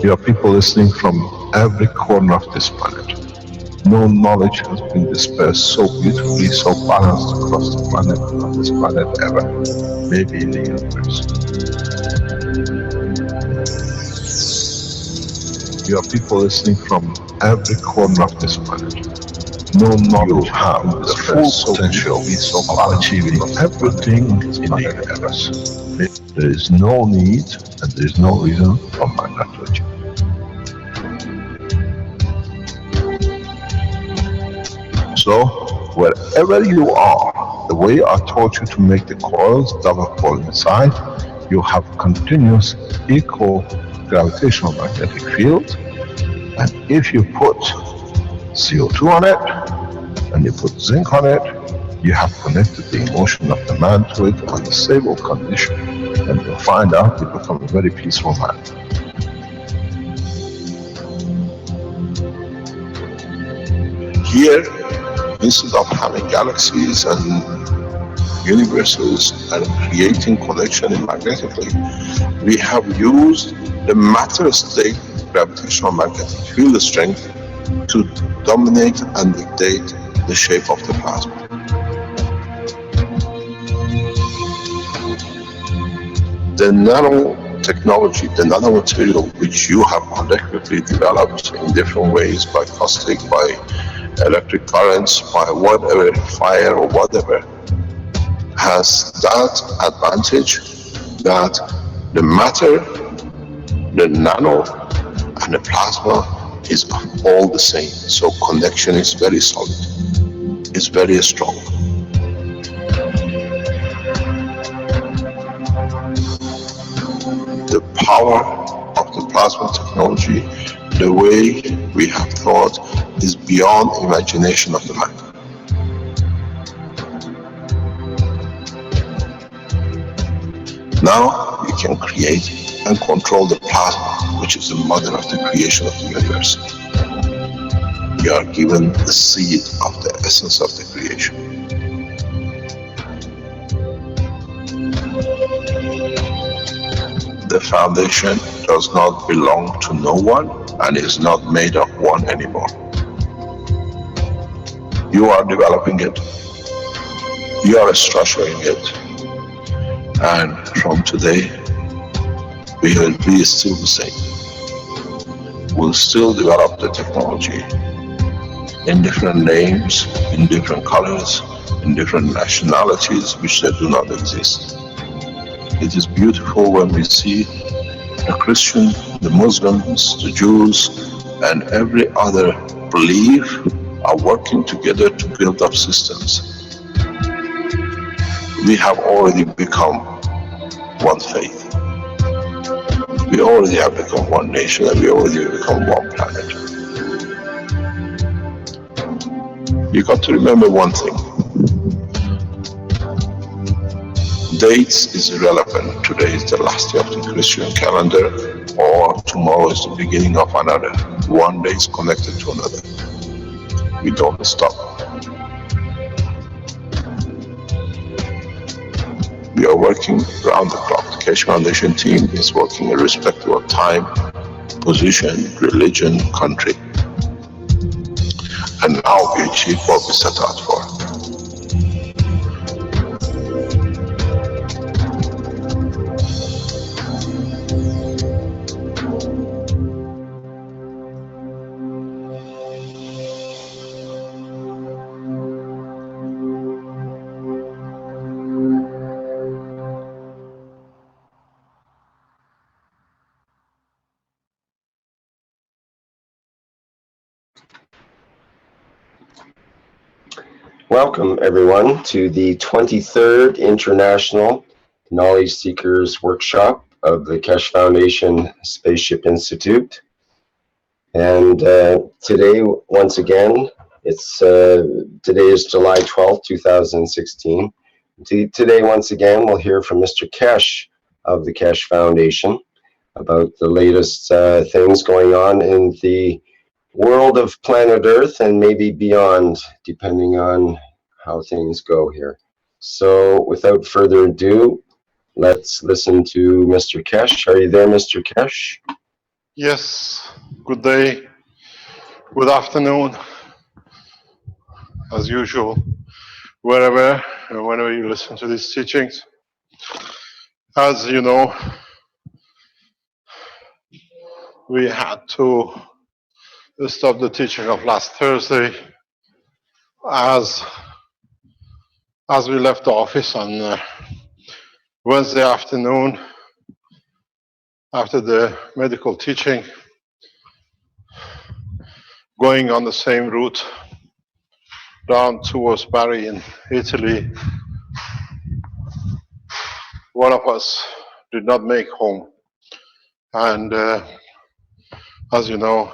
You are people listening from every corner of this planet. No knowledge has been dispersed so beautifully, so balanced across the planet, on this planet ever, maybe in the universe. You are people listening from every corner of this planet. No knowledge have the full potential of achieving everything in the universe. There is no need and there is no reason for man not to achieve. So, wherever you are, the way I taught you to make the coils double coil inside, you have continuous equal gravitational magnetic field, and if you put CO2 on it, and you put zinc on it, you have connected the emotion of the man to it on a stable condition, and you'll find out you become a very peaceful man. Here, instead of having galaxies and universes and creating connection magnetically, we have used the matter state gravitational magnetic field strength to dominate and dictate the shape of the plasma. The nanotechnology, the nanomaterial which you have collectively developed in different ways, by caustic, by electric currents, by whatever, fire or whatever, has that advantage that the matter, the nano and the plasma is all the same. So connection is very solid, it's very strong. The power of the plasma technology, the way we have thought, is beyond imagination of the man. Now you can create and control the plasma, which is the mother of the creation of the universe. You are given the seed of the essence of the creation. The foundation does not belong to no one and is not made of one anymore. You are developing it, you are structuring it, and from today we will be still the same. We'll still develop the technology in different names, in different colors, in different nationalities which they do not exist. It is beautiful when we see the Christian, the Muslims, the Jews, and every other belief are working together to build up systems. We have already become one faith. We already have become one nation, and we already have become one planet. You got to remember one thing. Dates is irrelevant. Today is the last day of the Christian calendar, or tomorrow is the beginning of another. One day is connected to another. We don't stop. We are working round the clock. The Keshe Foundation team is working irrespective of time, position, religion, country. And now we achieve what we set out for. Welcome everyone to the 23rd International Knowledge Seekers Workshop of the Keshe Foundation Spaceship Institute. And today, once again, today is July 12th, 2016. Today, once again, we'll hear from Mr. Keshe of the Keshe Foundation about the latest things going on in the world of planet Earth and maybe beyond, depending on how things go here. So without further ado, let's listen to Mr. Keshe. Are you there, Mr. Keshe? Yes, good day, good afternoon, as usual, wherever and whenever you listen to these teachings. As you know, we had to stop the teaching of last Thursday as we left the office on Wednesday afternoon after the medical teaching, going on the same route down towards Bari in Italy. One of us did not make home, and as you know,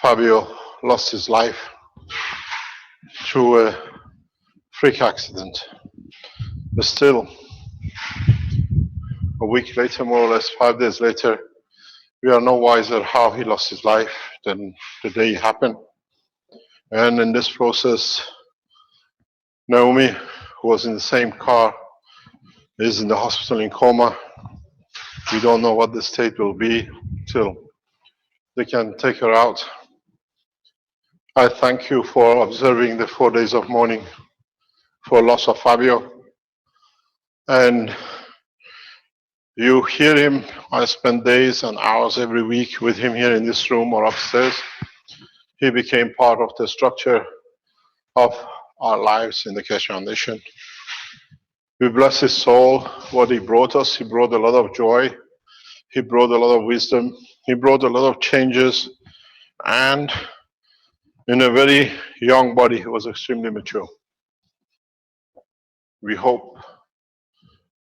Fabio lost his life through a freak accident. But still, a week later, more or less 5 days later, we are no wiser how he lost his life than the day it happened. And in this process, Naomi, who was in the same car, is in the hospital in coma. We don't know what the state will be till they can take her out. I thank you for observing the 4 days of mourning for loss of Fabio. And you hear him. I spend days and hours every week with him here in this room or upstairs. He became part of the structure of our lives in the Keshe Foundation. We bless his soul, what he brought us. He brought a lot of joy. He brought a lot of wisdom. He brought a lot of changes. And in a very young body, he was extremely mature. We hope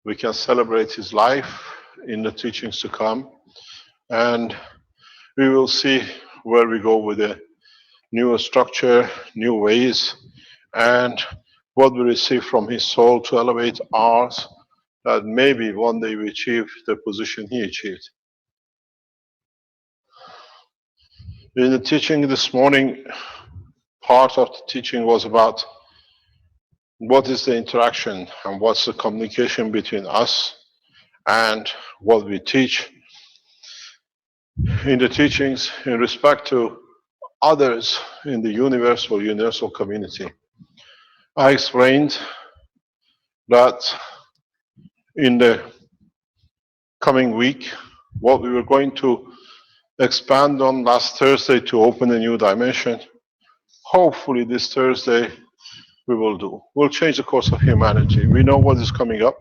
we can celebrate his life in the teachings to come. And we will see where we go with the newer structure, new ways, and what we receive from his soul to elevate ours, that maybe one day we achieve the position he achieved. In the teaching this morning, part of the teaching was about what is the interaction and what's the communication between us and what we teach. In the teachings, in respect to others in the universal community, I explained that in the coming week, what we were going to expand on last Thursday to open a new dimension, hopefully this Thursday we will do. We'll change the course of humanity. We know what is coming up.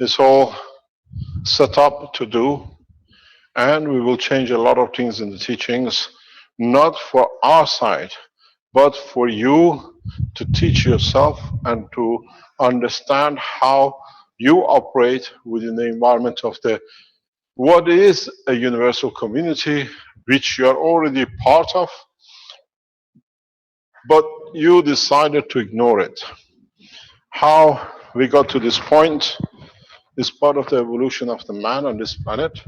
It's all set up to do, and we will change a lot of things in the teachings, not for our side, but for you to teach yourself and to understand how you operate within the environment of what is a universal community, which you are already part of, but you decided to ignore it. How we got to this point is part of the evolution of the man on this planet.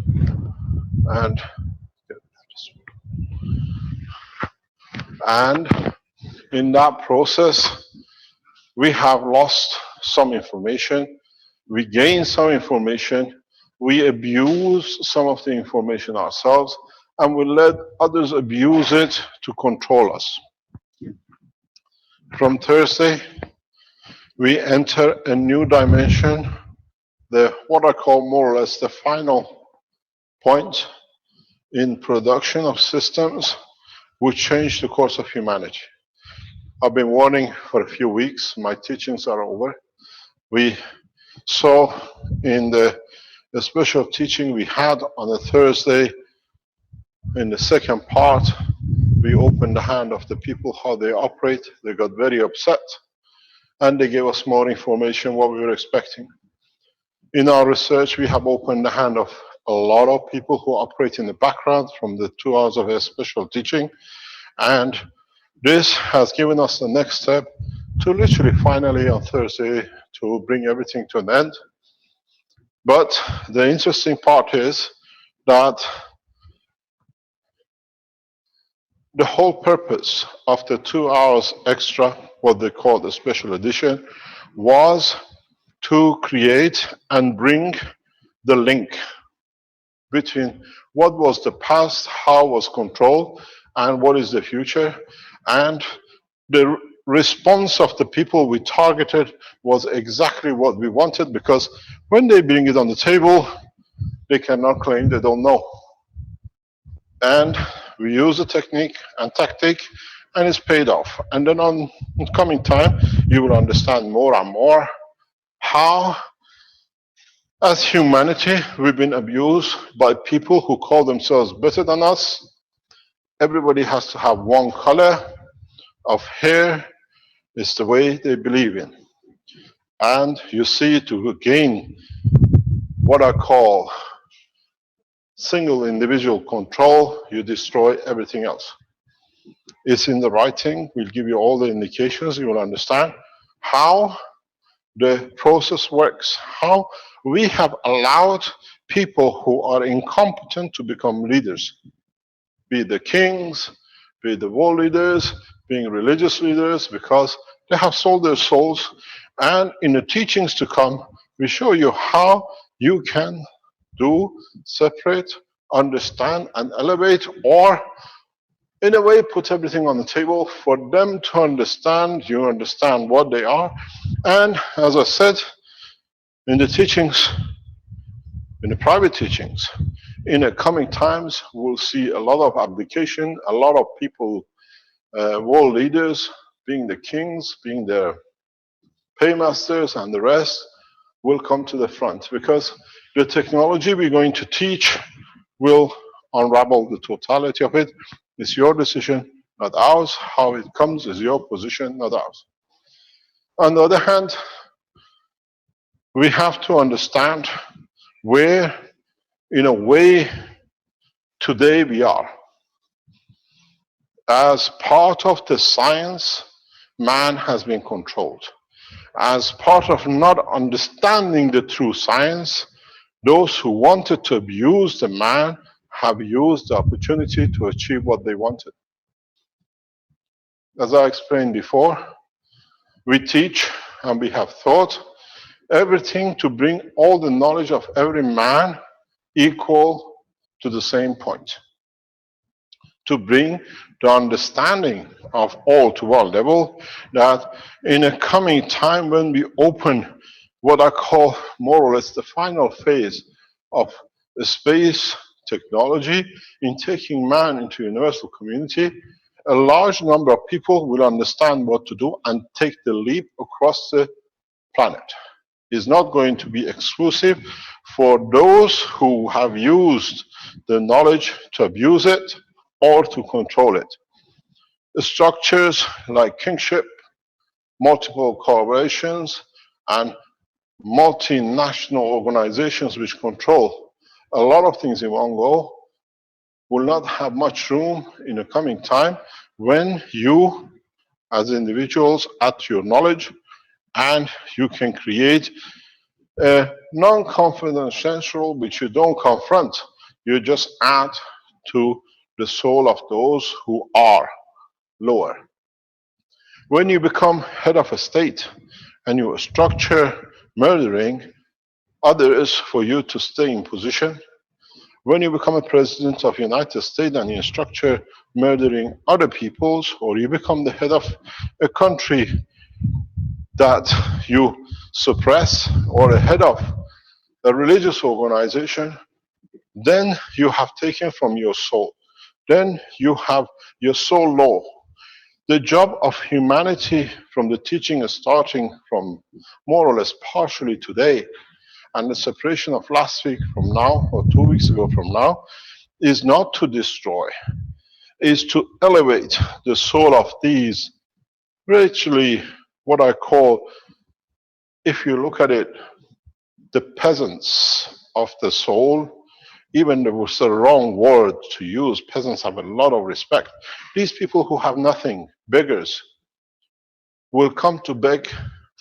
And in that process, we have lost some information, we gain some information, we abuse some of the information ourselves, and we let others abuse it to control us. From Thursday, we enter a new dimension, what I call more or less the final point in production of systems which change the course of humanity. I've been warning for a few weeks, my teachings are over. We saw in the special teaching we had on a Thursday, in the second part, we opened the hand of the people, how they operate. They got very upset, and they gave us more information what we were expecting. In our research, we have opened the hand of a lot of people who operate in the background from the 2 hours of a special teaching, and this has given us the next step to literally finally on Thursday to bring everything to an end. But the interesting part is that the whole purpose of the 2 hours extra, what they call the special edition, was to create and bring the link between what was the past, how was controlled, and what is the future. And the response of the people we targeted was exactly what we wanted, because when they bring it on the table, they cannot claim they don't know. And we use the technique and tactic, and it's paid off. And then on coming time, you will understand more and more how, as humanity, we've been abused by people who call themselves better than us. Everybody has to have one color of hair. It's the way they believe in. And you see, to gain what I call single individual control, you destroy everything else. It's in the writing. We'll give you all the indications. You will understand how the process works, how we have allowed people who are incompetent to become leaders, be it the kings, be it the world leaders, being religious leaders, because they have sold their souls. And in the teachings to come, we show you how you can do, separate, understand, and elevate, or in a way put everything on the table for them to understand. You understand what they are. And as I said, in the teachings, in the private teachings, in the coming times, we'll see a lot of application, a lot of people, world leaders, being the kings, being the paymasters, and the rest will come to the front, because the technology we're going to teach will unravel the totality of it. It's your decision, not ours. How it comes is your position, not ours. On the other hand, we have to understand where, in a way, today we are. As part of the science, man has been controlled. As part of not understanding the true science, those who wanted to abuse the man have used the opportunity to achieve what they wanted. As I explained before, we teach and we have taught everything to bring all the knowledge of every man equal to the same point, to bring the understanding of all to one level, that in a coming time when we open what I call more or less the final phase of the space technology in taking man into universal community, a large number of people will understand what to do and take the leap across the planet. It's not going to be exclusive for those who have used the knowledge to abuse it or to control it. The structures like kingship, multiple corporations, and multinational organizations which control a lot of things in one go will not have much room in the coming time when you, as individuals, add your knowledge, and you can create a non-confidential which you don't confront. You just add to the soul of those who are lower. When you become head of a state and you structure murdering others for you to stay in position, when you become a president of the United States and you structure murdering other peoples, or you become the head of a country that you suppress, or a head of a religious organization, then you have taken from your soul. Then you have your soul low. The job of humanity from the teaching starting from more or less partially today, and the separation of last week from now, or 2 weeks ago from now, is not to destroy, is to elevate the soul of these, virtually what I call, if you look at it, the peasants of the soul. Even though it's the wrong word to use, peasants have a lot of respect. These people who have nothing, beggars, will come to beg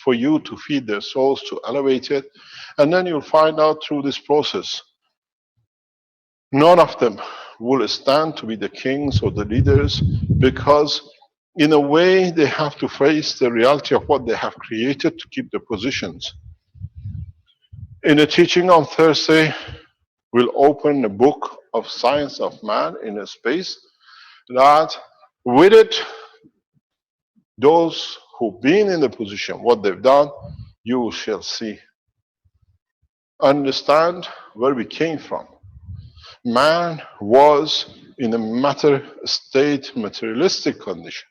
for you to feed their souls, to elevate it. And then you'll find out through this process, none of them will stand to be the kings or the leaders, because in a way they have to face the reality of what they have created to keep their positions. In a teaching on Thursday, will open a book of science of man in a space that with it, those who've been in the position, what they've done, you shall see. Understand where we came from. Man was in a matter state, materialistic condition.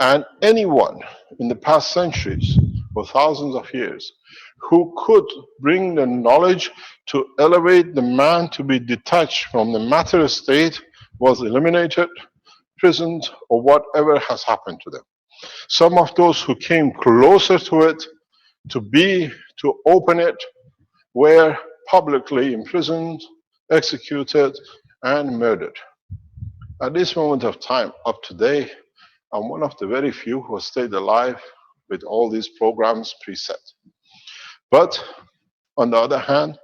And anyone in the past centuries or thousands of years who could bring the knowledge to elevate the man to be detached from the matter state was eliminated, imprisoned, or whatever has happened to them. Some of those who came closer to it, to open it, were publicly imprisoned, executed, and murdered. At this moment of time, up to today, I'm one of the very few who have stayed alive with all these programs preset. But on the other hand,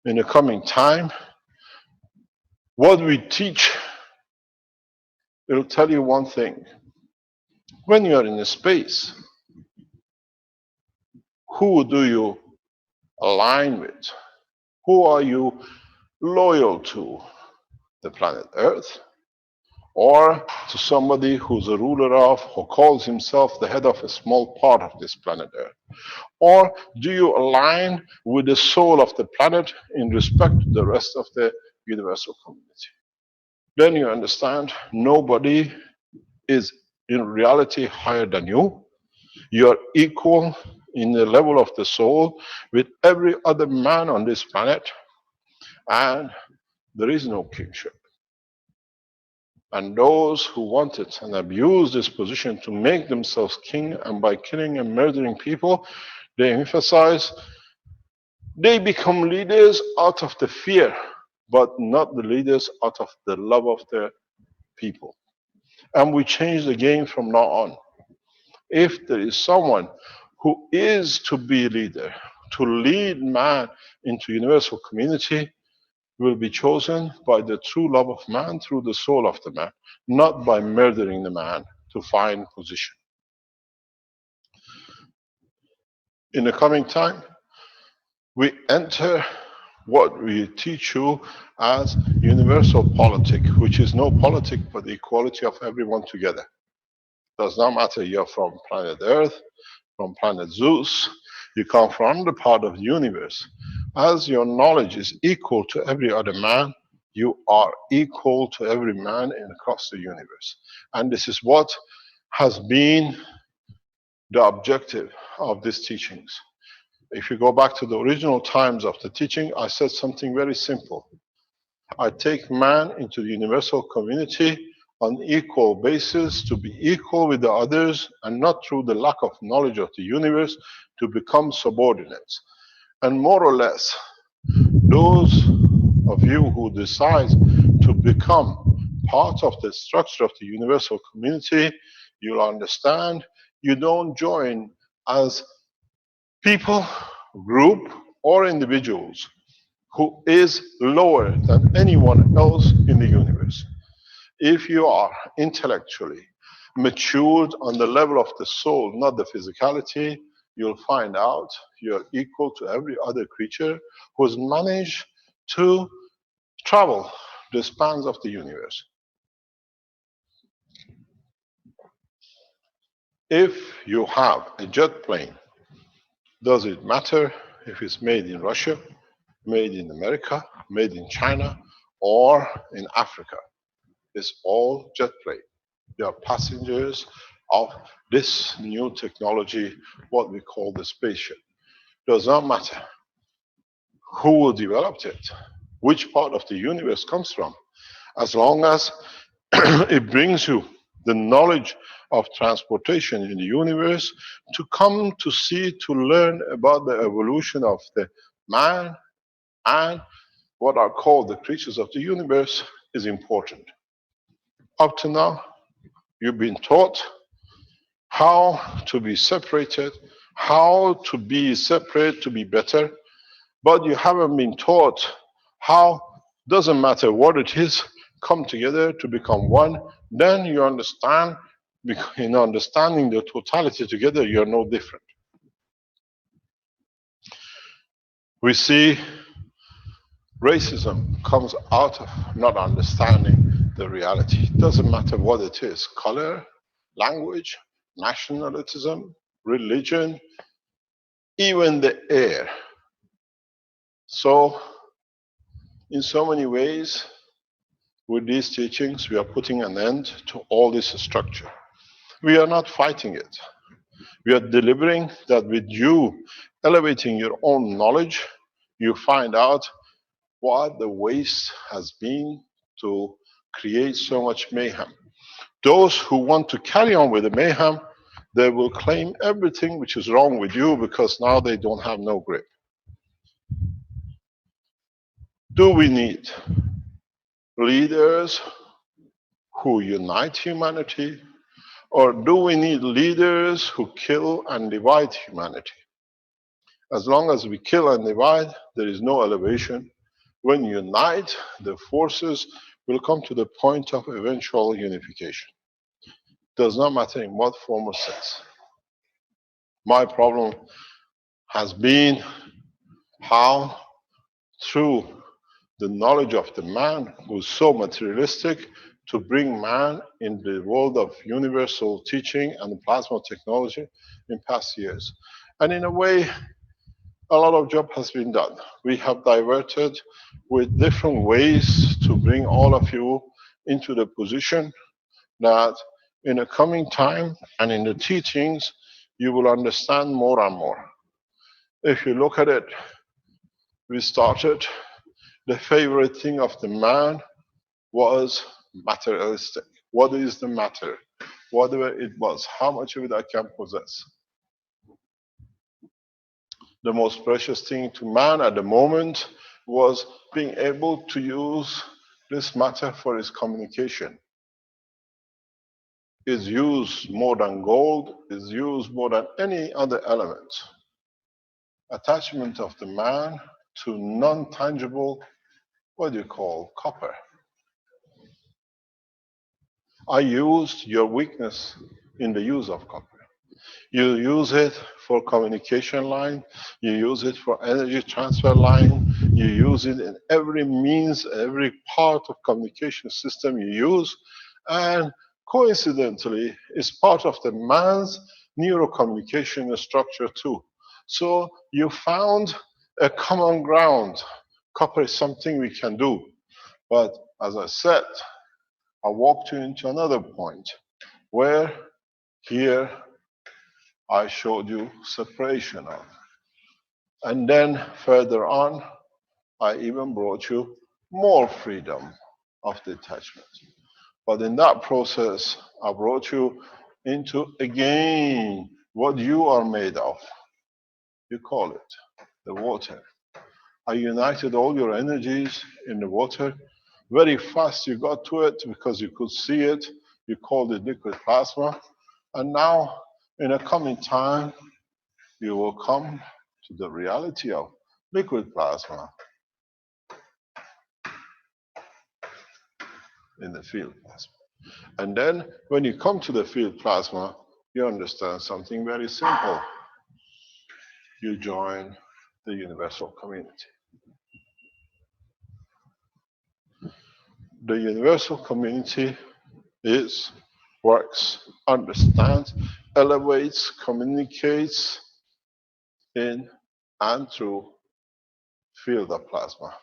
in the coming time, what we teach, it'll tell you one thing. When you are in a space, who do you align with? Who are you loyal to? The planet Earth? Or to somebody who's a ruler of, who calls himself the head of a small part of this planet Earth? Or do you align with the soul of the planet in respect to the rest of the universal community? Then you understand nobody is in reality higher than you. You're equal in the level of the soul with every other man on this planet, and there is no kingship. And those who want it and abuse this position to make themselves king, and by killing and murdering people, they emphasize they become leaders out of the fear, but not the leaders out of the love of their people. And we change the game from now on. If there is someone who is to be a leader, to lead man into universal community, will be chosen by the true love of man through the soul of the man, not by murdering the man to find position. In the coming time, we enter what we teach you as universal politic, which is no politic but the equality of everyone together. Does not matter you're from planet Earth, from planet Zeus, you come from the part of the universe. As your knowledge is equal to every other man, you are equal to every man across the universe. And this is what has been the objective of these teachings. If you go back to the original times of the teaching, I said something very simple. I take man into the universal community on equal basis to be equal with the others, and not through the lack of knowledge of the universe to become subordinates. And more or less, those of you who decide to become part of the structure of the universal community, you'll understand you don't join as people, group, or individuals who is lower than anyone else in the universe. If you are intellectually matured on the level of the soul, not the physicality, you'll find out you're equal to every other creature who's managed to travel the spans of the universe. If you have a jet plane, does it matter if it's made in Russia, made in America, made in China, or in Africa? It's all jet plane. They are passengers of this new technology, what we call the spaceship. Does not matter who developed it, which part of the universe comes from, as long as it brings you the knowledge of transportation in the universe to come to see, to learn about the evolution of the man and what are called the creatures of the universe is important. Up to now, you've been taught how to be separated, how to be separate to be better, but you haven't been taught how, doesn't matter what it is, come together to become one. Then you understand, in understanding the totality together, you're no different. We see Racism comes out of not understanding the reality. It doesn't matter what it is, color, language, nationalism, religion, even the air. So, in so many ways, with these teachings, we are putting an end to all this structure. We are not fighting it. We are delivering that with you elevating your own knowledge, you find out what the waste has been to create so much mayhem. Those who want to carry on with the mayhem, they will claim everything which is wrong with you because now they don't have no grip. Do we need leaders who unite humanity, or do we need leaders who kill and divide humanity? As long as we kill and divide, there is no elevation. When you unite, the forces will come to the point of eventual unification. Does not matter in what form or sense. My problem has been how, through the knowledge of the man who is so materialistic, to bring man in the world of universal teaching and plasma technology in past years. And in a way, a lot of job has been done. We have diverted with different ways to bring all of you into the position that in the coming time and in the teachings, you will understand more and more. If you look at it, we started, the favorite thing of the man was materialistic. What is the matter? Whatever it was, how much of it I can possess. The most precious thing to man at the moment was being able to use this matter for his communication. Is used more than gold, is used more than any other element. Attachment of the man to non-tangible, what do you call, copper. I used your weakness in the use of copper. You use it for communication line, you use it for energy transfer line, you use it in every means, every part of communication system you use, and coincidentally, it's part of the man's neurocommunication structure too. So you found a common ground. Copper is something we can do. But as I said, I walked you into another point where here I showed you separation of. And then further on, I even brought you more freedom of detachment. But in that process, I brought you into, again, what you are made of. You call it the water. I united all your energies in the water. Very fast you got to it because you could see it. You called it liquid plasma. And now, in a coming time, you will come to the reality of liquid plasma in the field plasma. And then, when you come to the field plasma, you understand something very simple. You join the universal community. The universal community is, works, understands, elevates, communicates in and through field of plasma.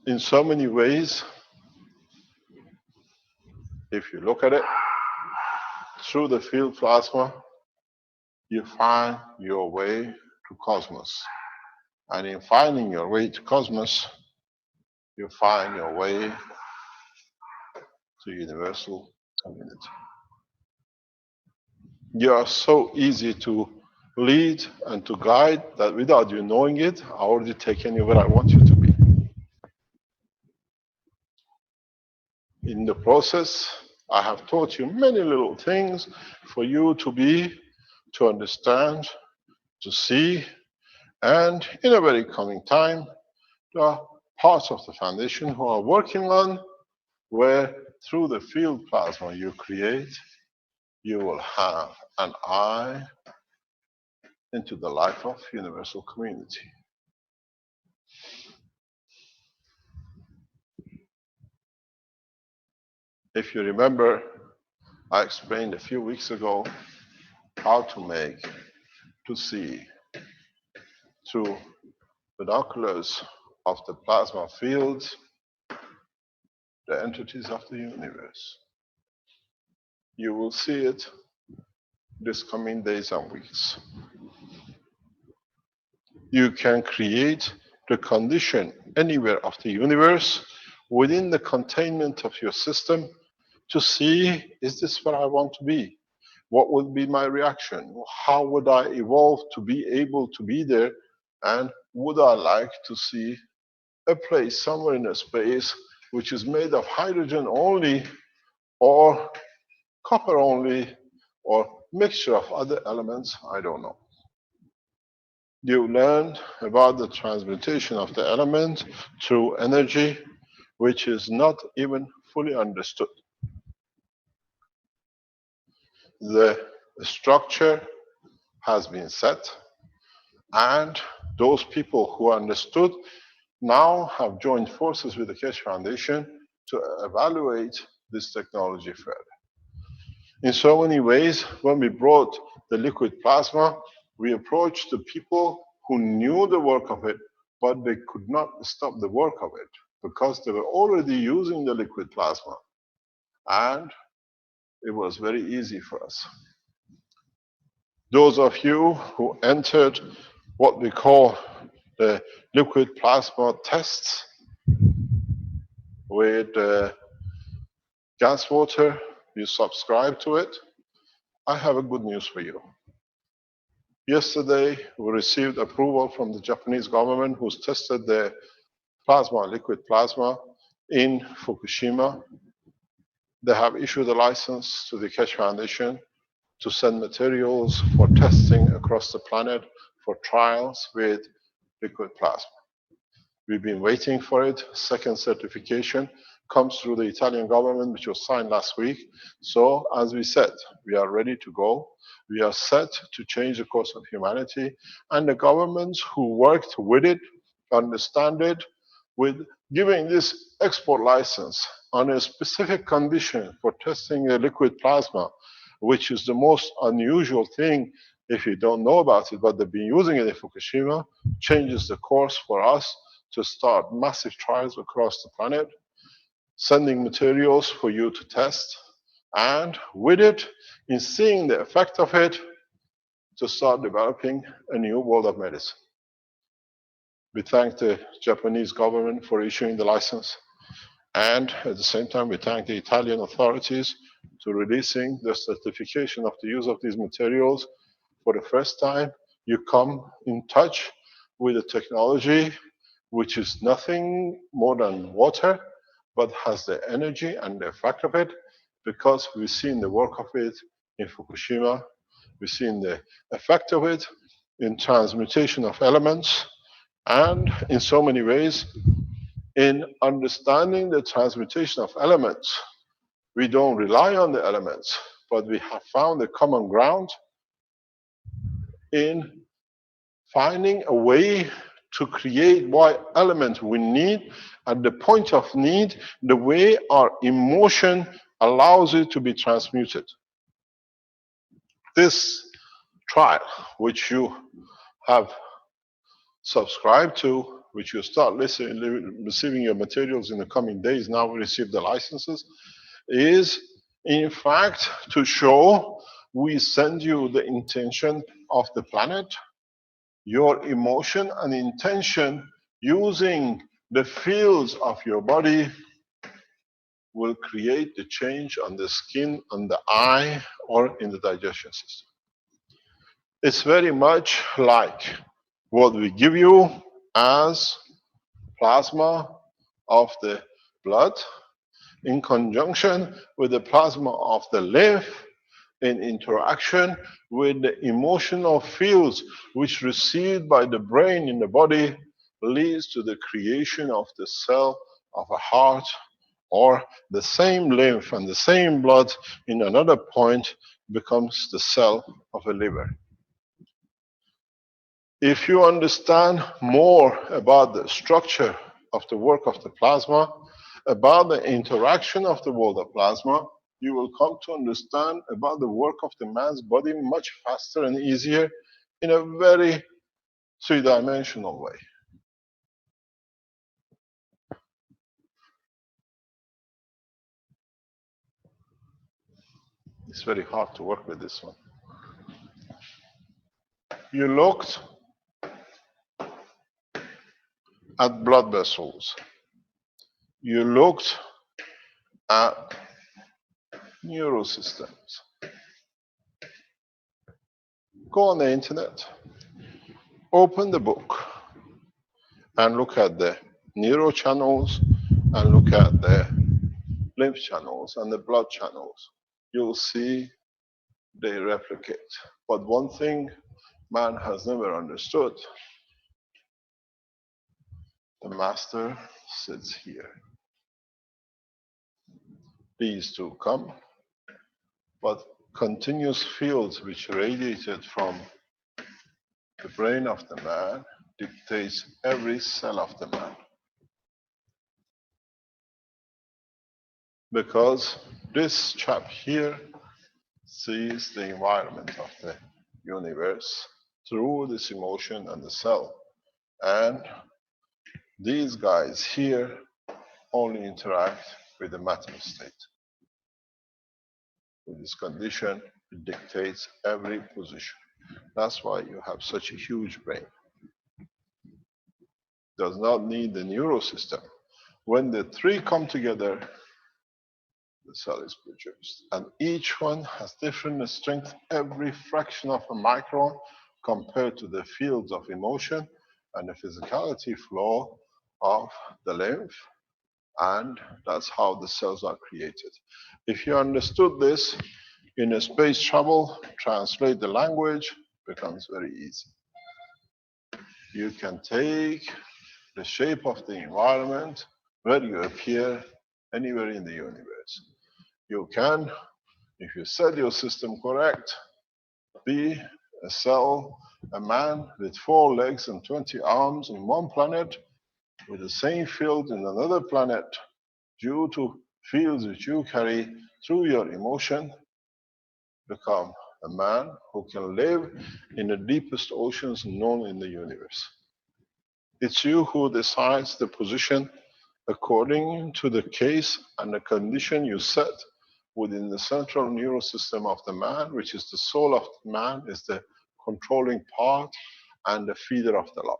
In so many ways, if you look at it, through the field plasma, you find your way to cosmos. And in finding your way to cosmos, you find your way to universal community. You are so easy to lead and to guide that without you knowing it, I already taken you where I want you to be. In the process, I have taught you many little things for you to be, to understand, to see, and in a very coming time, there are parts of the foundation who are working on where through the field plasma you create, you will have an eye into the life of universal community. If you remember, I explained a few weeks ago how to see through binoculars of the plasma fields the entities of the universe. You will see it this coming days and weeks. You can create the condition anywhere of the universe within the containment of your system to see, is this where I want to be? What would be my reaction? How would I evolve to be able to be there? And would I like to see a place somewhere in a space which is made of hydrogen only, or copper only, or mixture of other elements? I don't know. You learned about the transmutation of the element through energy, which is not even fully understood. The structure has been set, and those people who understood now have joined forces with the Keshe Foundation to evaluate this technology further. In so many ways, when we brought the liquid plasma, we approached the people who knew the work of it, but they could not stop the work of it because they were already using the liquid plasma. And it was very easy for us. Those of you who entered what we call the liquid plasma tests with gas water, you subscribe to it. I have a good news for you. Yesterday, we received approval from the Japanese government who's tested the plasma, liquid plasma in Fukushima. They have issued a license to the Keshe Foundation to send materials for testing across the planet for trials with liquid plasma. We've been waiting for it. Second certification comes through the Italian government, which was signed last week. So, as we said, we are ready to go. We are set to change the course of humanity. And the governments who worked with it understand it, with giving this export license on a specific condition for testing a liquid plasma, which is the most unusual thing if you don't know about it, but they've been using it in Fukushima, changes the course for us to start massive trials across the planet, sending materials for you to test, and with it, in seeing the effect of it, to start developing a new world of medicine. We thank the Japanese government for issuing the license, and at the same time, we thank the Italian authorities to releasing the certification of the use of these materials. For the first time, you come in touch with a technology which is nothing more than water, but has the energy and the effect of it, because we've seen the work of it in Fukushima, we've seen the effect of it in transmutation of elements, and in so many ways, in understanding the transmutation of elements, we don't rely on the elements, but we have found a common ground in finding a way to create what element we need at the point of need, the way our emotion allows it to be transmuted. This trial, which you have subscribed to, which you start receiving your materials in the coming days, now we receive the licenses, is in fact to show we send you the intention of the planet, your emotion and intention using the fields of your body will create the change on the skin, on the eye, or in the digestion system. It's very much like what we give you as plasma of the blood in conjunction with the plasma of the lymph, in interaction with the emotional fields which received by the brain in the body, leads to the creation of the cell of a heart, or the same lymph and the same blood in another point becomes the cell of a liver. If you understand more about the structure of the work of the plasma, about the interaction of the world of plasma, you will come to understand about the work of the man's body much faster and easier in a very three-dimensional way. It's very hard to work with this one. You looked at blood vessels. You looked at neurosystems. Go on the internet, open the book, and look at the neurochannels and look at the lymph channels and the blood channels. You'll see they replicate. But one thing man has never understood, the master sits here. These two come, but continuous fields which radiated from the brain of the man dictates every cell of the man. Because this chap here sees the environment of the universe through this emotion and the cell. And these guys here only interact with the matter state. With this condition, it dictates every position. That's why you have such a huge brain. Does not need the neurosystem. When the three come together, the cell is produced. And each one has different strength, every fraction of a micron compared to the fields of emotion and the physicality flow of the lymph. And that's how the cells are created. If you understood this, in a space travel, translate the language becomes very easy. You can take the shape of the environment where you appear anywhere in the universe. You can, if you set your system correct, be a cell, a man with 4 legs and 20 arms in one planet, with the same field in another planet, due to fields which you carry through your emotion, become a man who can live in the deepest oceans known in the universe. It's you who decides the position according to the case and the condition you set within the central neural system of the man, which is the soul of the man, is the controlling part and the feeder of the lot.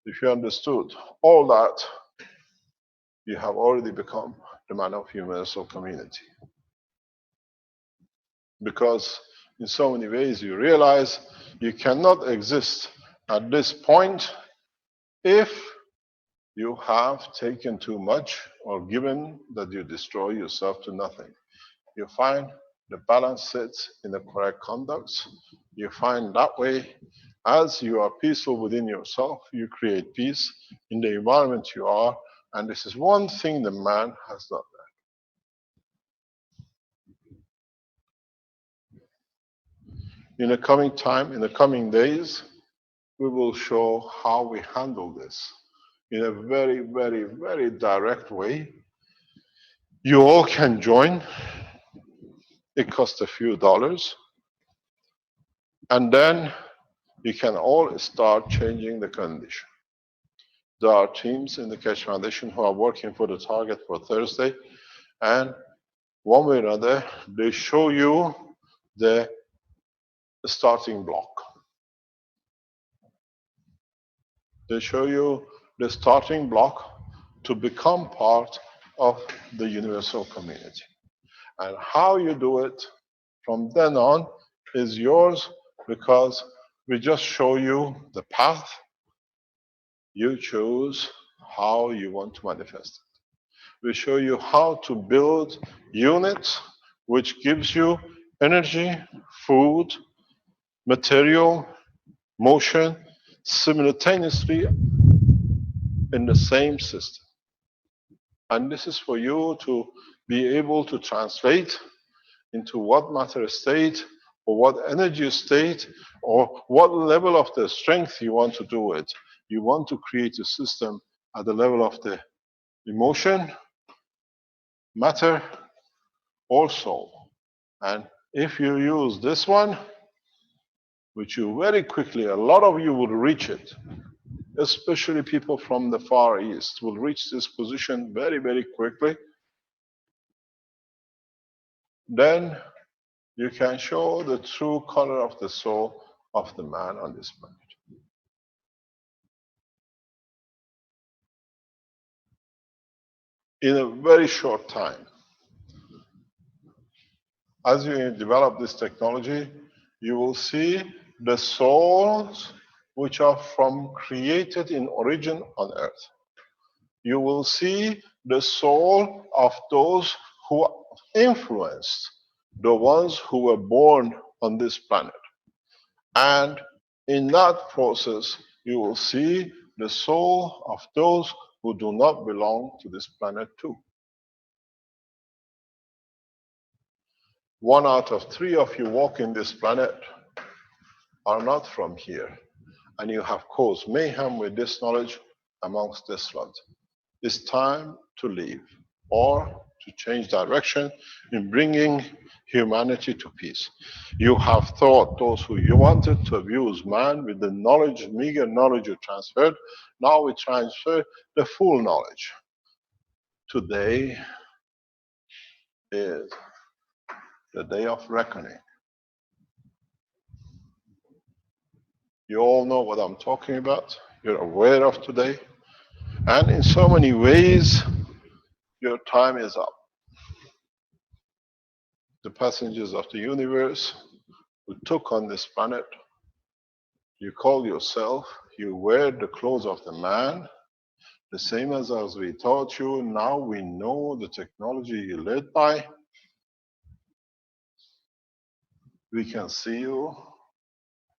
If you understood all that, you have already become the man of universal community. Because in so many ways you realize you cannot exist at this point if you have taken too much or given that you destroy yourself to nothing. You find the balance sits in the correct conducts. You find that way, as you are peaceful within yourself, you create peace in the environment you are. And this is one thing the man has not done. In the coming time, in the coming days, we will show how we handle this in a very, very, very direct way. You all can join. It costs a few dollars. And then you can all start changing the condition. There are teams in the Keshe Foundation who are working for the target for Thursday. And one way or another, they show you the starting block. They show you the starting block to become part of the universal community. And how you do it from then on is yours, because we just show you the path. You choose how you want to manifest it. We show you how to build units which gives you energy, food, material, motion, simultaneously in the same system. And this is for you to be able to translate into what matter state or what energy state, or what level of the strength you want to do it. You want to create a system at the level of the emotion, matter, or soul. And if you use this one, which you very quickly, a lot of you will reach it, especially people from the Far East will reach this position very, very quickly, then you can show the true color of the soul of the man on this planet. In a very short time. As you develop this technology, you will see the souls which are from created in origin on earth. You will see the soul of those who influenced the ones who were born on this planet. And in that process, you will see the soul of those who do not belong to this planet too. 1 out of 3 of you walking this planet are not from here, and you have caused mayhem with this knowledge amongst this lot. It's time to leave or to change direction in bringing humanity to peace. You have thought those who you wanted to abuse man with the knowledge, meager knowledge you transferred. Now we transfer the full knowledge. Today is the day of reckoning. You all know what I'm talking about. You're aware of today. And in so many ways, your time is up. The passengers of the universe who took on this planet, you call yourself, you wear the clothes of the man, the same as we taught you. Now we know the technology you led by. We can see you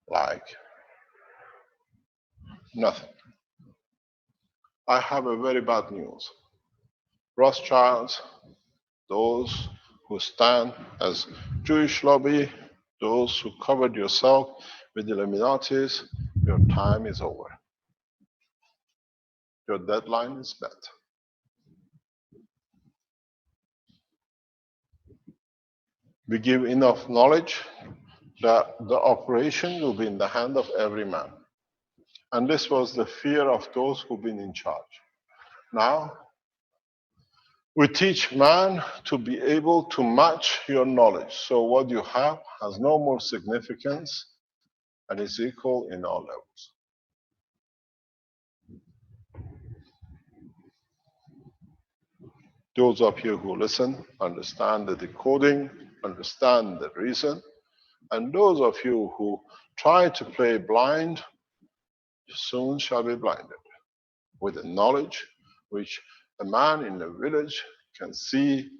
like nothing. I have a very bad news. Rothschilds, those who stand as Jewish lobby, those who covered yourself with the Illuminatis, your time is over. Your deadline is met. We give enough knowledge that the operation will be in the hand of every man. And this was the fear of those who've been in charge. Now, we teach man to be able to match your knowledge. So what you have has no more significance and is equal in all levels. Those of you who listen, understand the decoding, understand the reason, and those of you who try to play blind, soon shall be blinded with the knowledge which a man in a village can see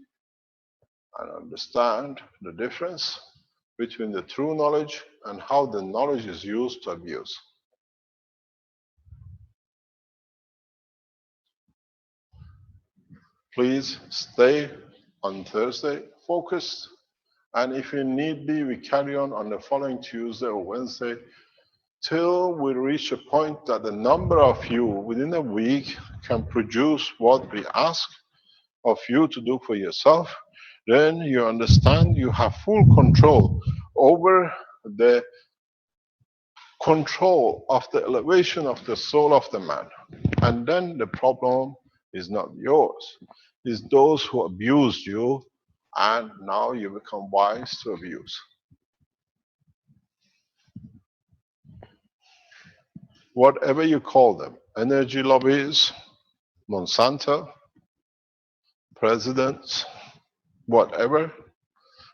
and understand the difference between the true knowledge and how the knowledge is used to abuse. Please stay on Thursday focused, and if you need be, we carry on the following Tuesday or Wednesday till we reach a point that the number of you within a week can produce what we ask of you to do for yourself. Then you understand you have full control over the control of the elevation of the soul of the man. And then the problem is not yours. It's those who abused you, and now you become wise to abuse. Whatever you call them, energy lobbies, Monsanto, presidents, whatever,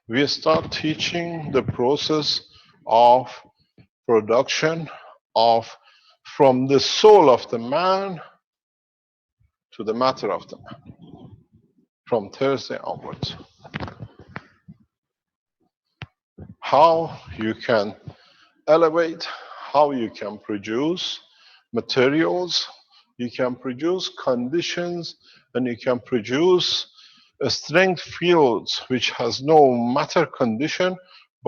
we start teaching the process of production of from the soul of the man to the matter of the man, from Thursday onwards. How you can elevate, how you can produce materials, you can produce conditions, and you can produce a strength fields which has no matter condition,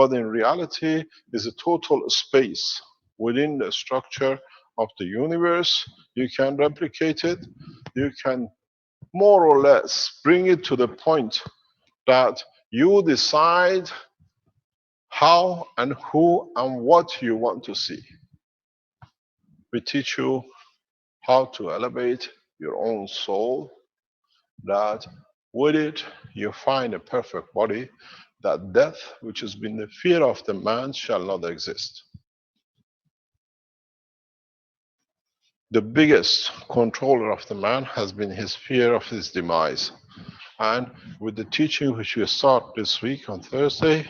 But in reality, is a total space within the structure of the universe. You can replicate it. You can more or less bring it to the point that you decide how and who and what you want to see. We teach you how to elevate your own soul, that with it you find a perfect body, that death, which has been the fear of the man, shall not exist. The biggest controller of the man has been his fear of his demise. And with the teaching which we start this week on Thursday,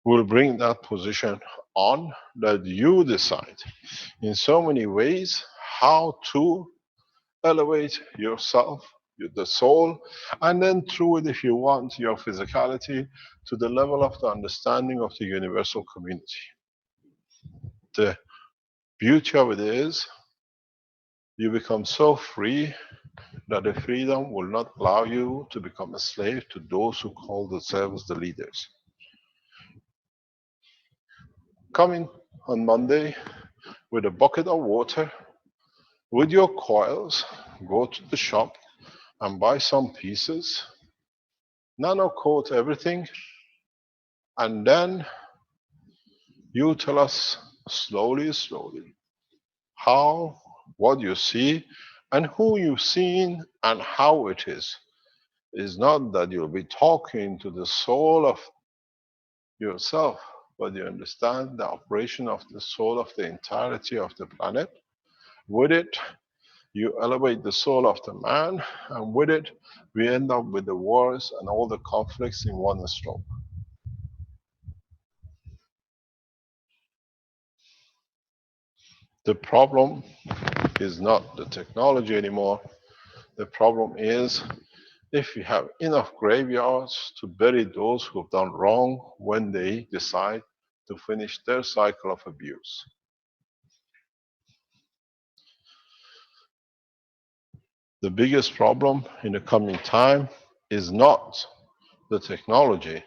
we'll bring that position on, that you decide in so many ways how to elevate yourself, the soul, and then through it, if you want, your physicality to the level of the understanding of the universal community. The beauty of it is you become so free that the freedom will not allow you to become a slave to those who call themselves the leaders. Coming on Monday with a bucket of water, with your coils, go to the shop and buy some pieces, nano coat everything, and then you tell us slowly, slowly, how, what you see, and who you've seen, and how it is. It's not that you'll be talking to the soul of yourself, but you understand the operation of the soul of the entirety of the planet. With it, you elevate the soul of the man, and with it, we end up with the wars and all the conflicts in one stroke. The problem is not the technology anymore. The problem is if we have enough graveyards to bury those who have done wrong when they decide to finish their cycle of abuse. The biggest problem in the coming time is not the technology,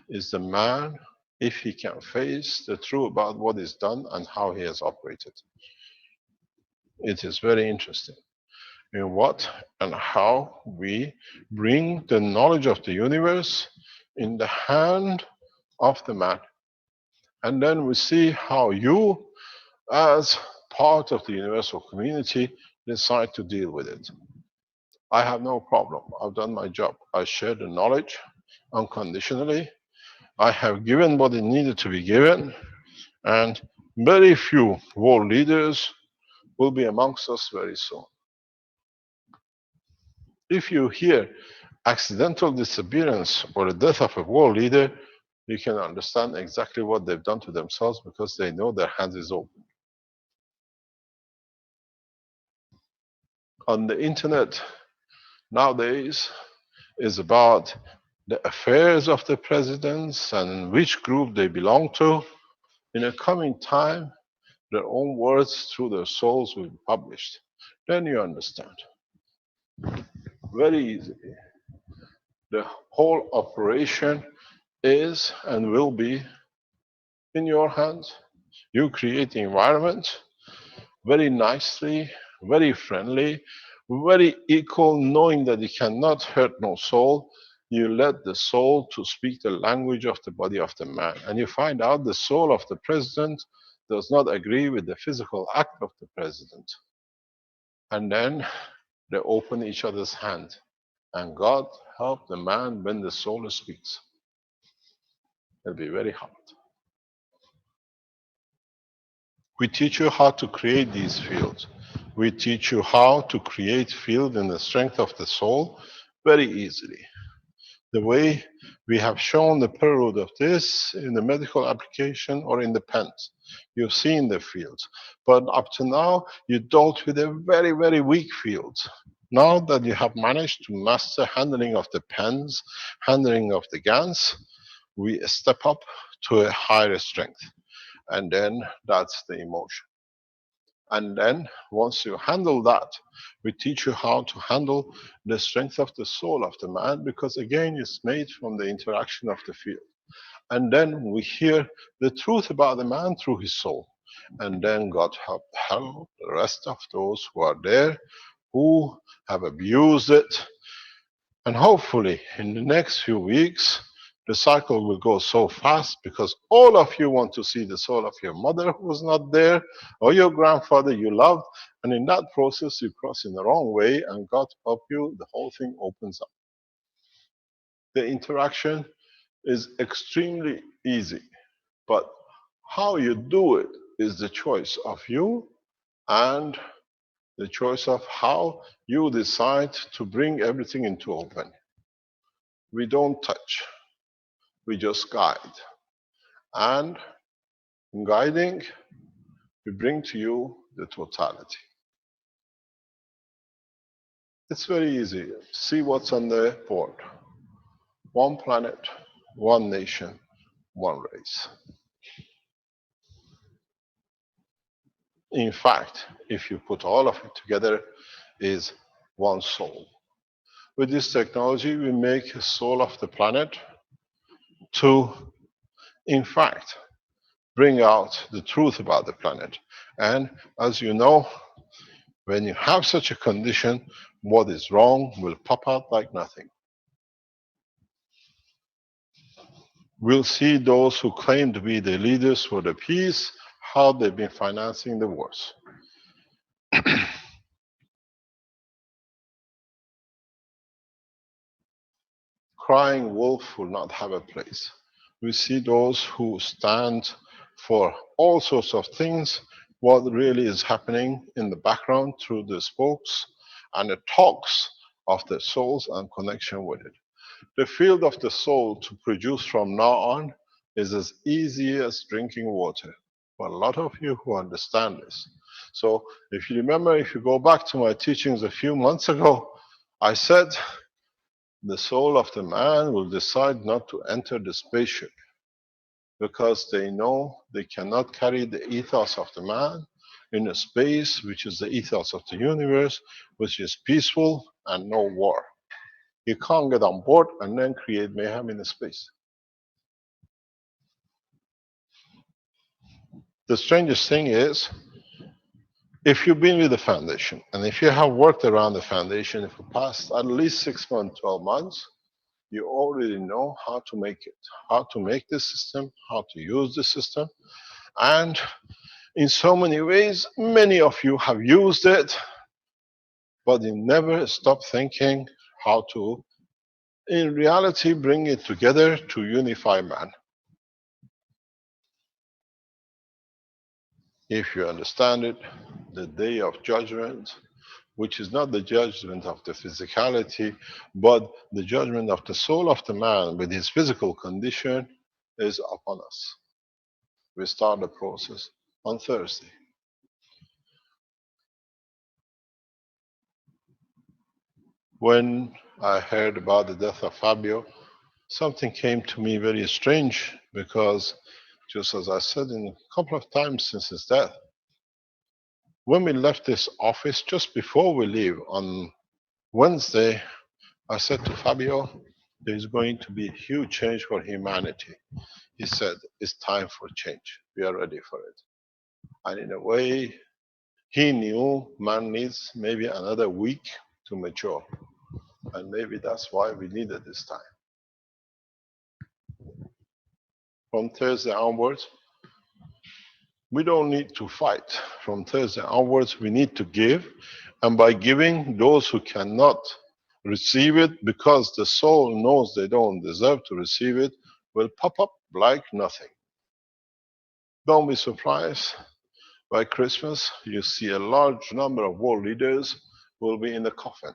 is the man, if he can face the truth about what is done and how he has operated. It is very interesting in what and how we bring the knowledge of the universe in the hand of the man. And then we see how you, as part of the universal community, decide to deal with it. I have no problem. I've done my job. I share the knowledge unconditionally. I have given what it needed to be given, and very few world leaders will be amongst us very soon. If you hear accidental disappearance or the death of a world leader, you can understand exactly what they've done to themselves because they know their hands is open. On the internet nowadays is about the affairs of the presidents and which group they belong to. In a coming time, their own words through their souls will be published. Then you understand. Very easily. The whole operation is and will be in your hands. You create the environment very nicely, very friendly, very equal, knowing that you cannot hurt no soul. You let the soul to speak the language of the body of the man. And you find out the soul of the president does not agree with the physical act of the president. And then they open each other's hand. And God help the man when the soul speaks. It'll be very hard. We teach you how to create these fields. We teach you how to create field in the strength of the soul very easily. The way we have shown the prelude of this in the medical application or in the pens. You've seen the fields. But up to now, you dealt with a very, very weak field. Now that you have managed to master handling of the pens, handling of the guns, we step up to a higher strength. And then that's the emotion. And then once you handle that, we teach you how to handle the strength of the soul of the man, because again, it's made from the interaction of the field. And then we hear the truth about the man through his soul. And then God help the rest of those who are there, who have abused it. And hopefully, in the next few weeks, the cycle will go so fast because all of you want to see the soul of your mother who was not there, or your grandfather you loved. And in that process, you cross in the wrong way, and God help you, the whole thing opens up. The interaction is extremely easy, but how you do it is the choice of you and the choice of how you decide to bring everything into open. We don't touch, we just guide. And in guiding, we bring to you the totality. It's very easy. See what's on the board. One planet, one nation, one race. In fact, if you put all of it together, is one soul. With this technology, we make a soul of the planet to, in fact, bring out the truth about the planet. And as you know, when you have such a condition, what is wrong will pop out like nothing. We'll see those who claim to be the leaders for the peace, how they've been financing the wars. Crying wolf will not have a place. We see those who stand for all sorts of things, what really is happening in the background through the spokes and the talks of the souls and connection with it. The field of the soul to produce from now on is as easy as drinking water. For a lot of you who understand this. So if you remember, if you go back to my teachings a few months ago, I said the soul of the man will decide not to enter the spaceship because they know they cannot carry the ethos of the man in a space which is the ethos of the universe, which is peaceful and no war. You can't get on board and then create mayhem in the space. The strangest thing is, if you've been with the foundation and if you have worked around the foundation for the past at least 6 months, 12 months, you already know how to make it, how to make the system, how to use the system. And in so many ways, many of you have used it, but you never stop thinking how to, in reality, bring it together to unify man. If you understand it, the day of judgment, which is not the judgment of the physicality, but the judgment of the soul of the man with his physical condition, is upon us. We start the process on Thursday. When I heard about the death of Fabio, something came to me very strange because, just as I said in a couple of times since his death, when we left this office, just before we leave on Wednesday, I said to Fabio, there's going to be a huge change for humanity. He said, it's time for change. We are ready for it. And in a way, he knew man needs maybe another week to mature. And maybe that's why we needed this time. From Thursday onwards, we don't need to fight. From Thursday onwards, we need to give. And by giving, those who cannot receive it because the soul knows they don't deserve to receive it will pop up like nothing. Don't be surprised. By Christmas, you see a large number of world leaders will be in the coffin.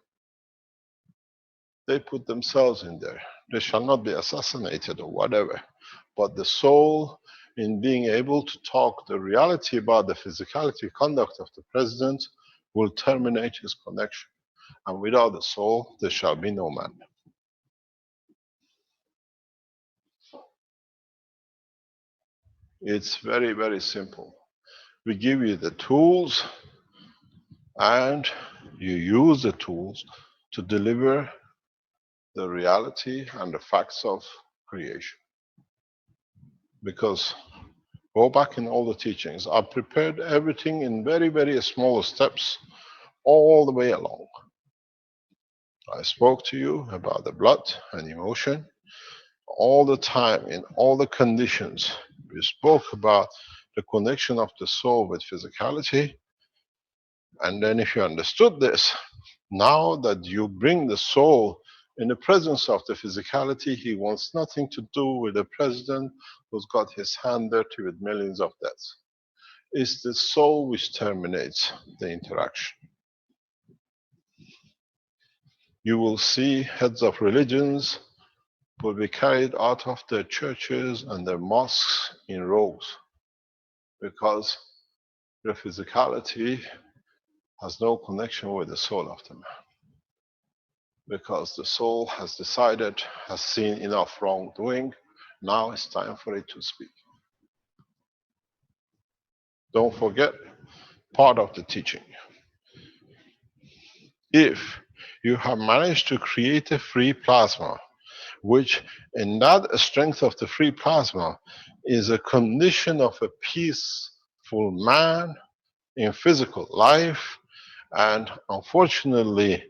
They put themselves in there. They shall not be assassinated or whatever. But the soul, in being able to talk the reality about the physicality conduct of the president, will terminate his connection. And without the soul, there shall be no man. It's very, very simple. We give you the tools, and you use the tools to deliver the reality and the facts of creation. Because go back in all the teachings. I prepared everything in very, very small steps all the way along. I spoke to you about the blood and emotion all the time in all the conditions. We spoke about the connection of the soul with physicality. And then if you understood this, now that you bring the soul in the presence of the physicality, he wants nothing to do with the president who's got his hand dirty with millions of debts. It's the soul which terminates the interaction. You will see heads of religions will be carried out of their churches and their mosques in rows because the physicality has no connection with the soul of the man. Because the soul has decided, has seen enough wrongdoing, now it's time for it to speak. Don't forget part of the teaching. If you have managed to create a free plasma, which in that strength of the free plasma is a condition of a peaceful man in physical life, and unfortunately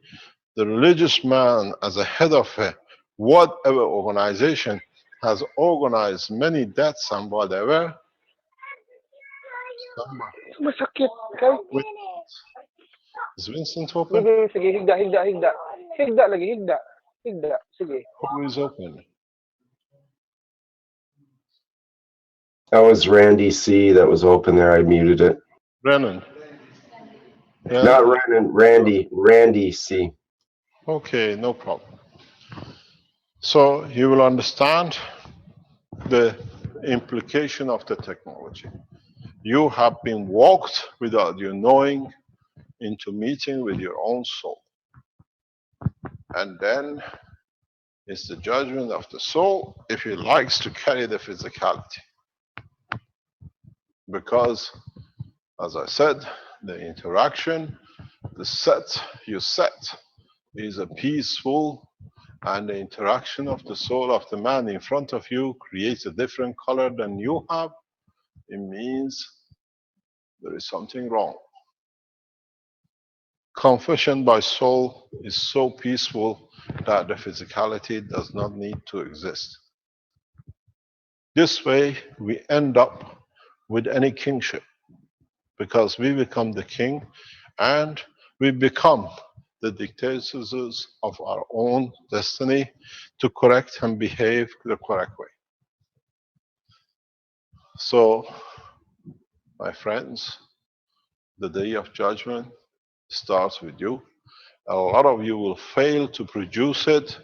the religious man as a head of a whatever organization has organized many deaths and whatever. Masakit. Kahit Wait, is Vincent open? sige, sige, higda, higda, higda. Higda lagi, higda. Higda, sige. Who is open? That was Randy C. that was open there. I muted it. Brennan. Yeah? Not Randy, Randy C. Okay, no problem. So you will understand the implication of the technology. You have been walked without you knowing into meeting with your own soul. And then it's the judgment of the soul if he likes to carry the physicality. Because, as I said, the interaction, the set you set is a peaceful, and the interaction of the soul of the man in front of you creates a different color than you have. It means there is something wrong. Confession by soul is so peaceful that the physicality does not need to exist. This way, we end up with any kingship because we become the king and we become the dictators of our own destiny to correct and behave the correct way. So, my friends, the day of judgment starts with you. A lot of you will fail to produce it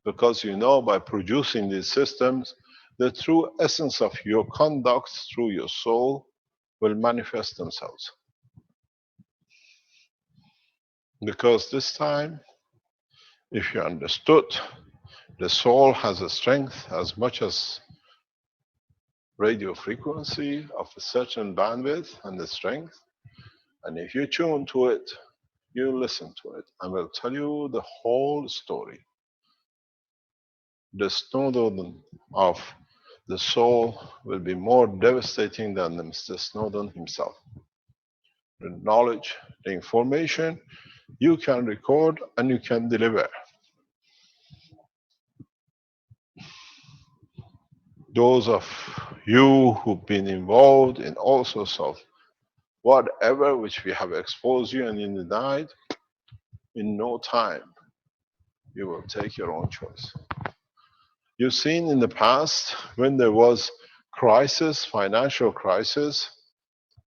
because you know by producing these systems, the true essence of your conduct through your soul will manifest themselves. Because this time, if you understood, the soul has a strength as much as radio frequency of a certain bandwidth and the strength. And if you tune to it, you listen to it, and will tell you the whole story. The Snowden of the soul will be more devastating than Mr. Snowden himself. The knowledge, the information you can record and you can deliver. Those of you who've been involved in all sorts of whatever which we have exposed you and you denied, in no time you will take your own choice. You've seen in the past when there was crisis, financial crisis,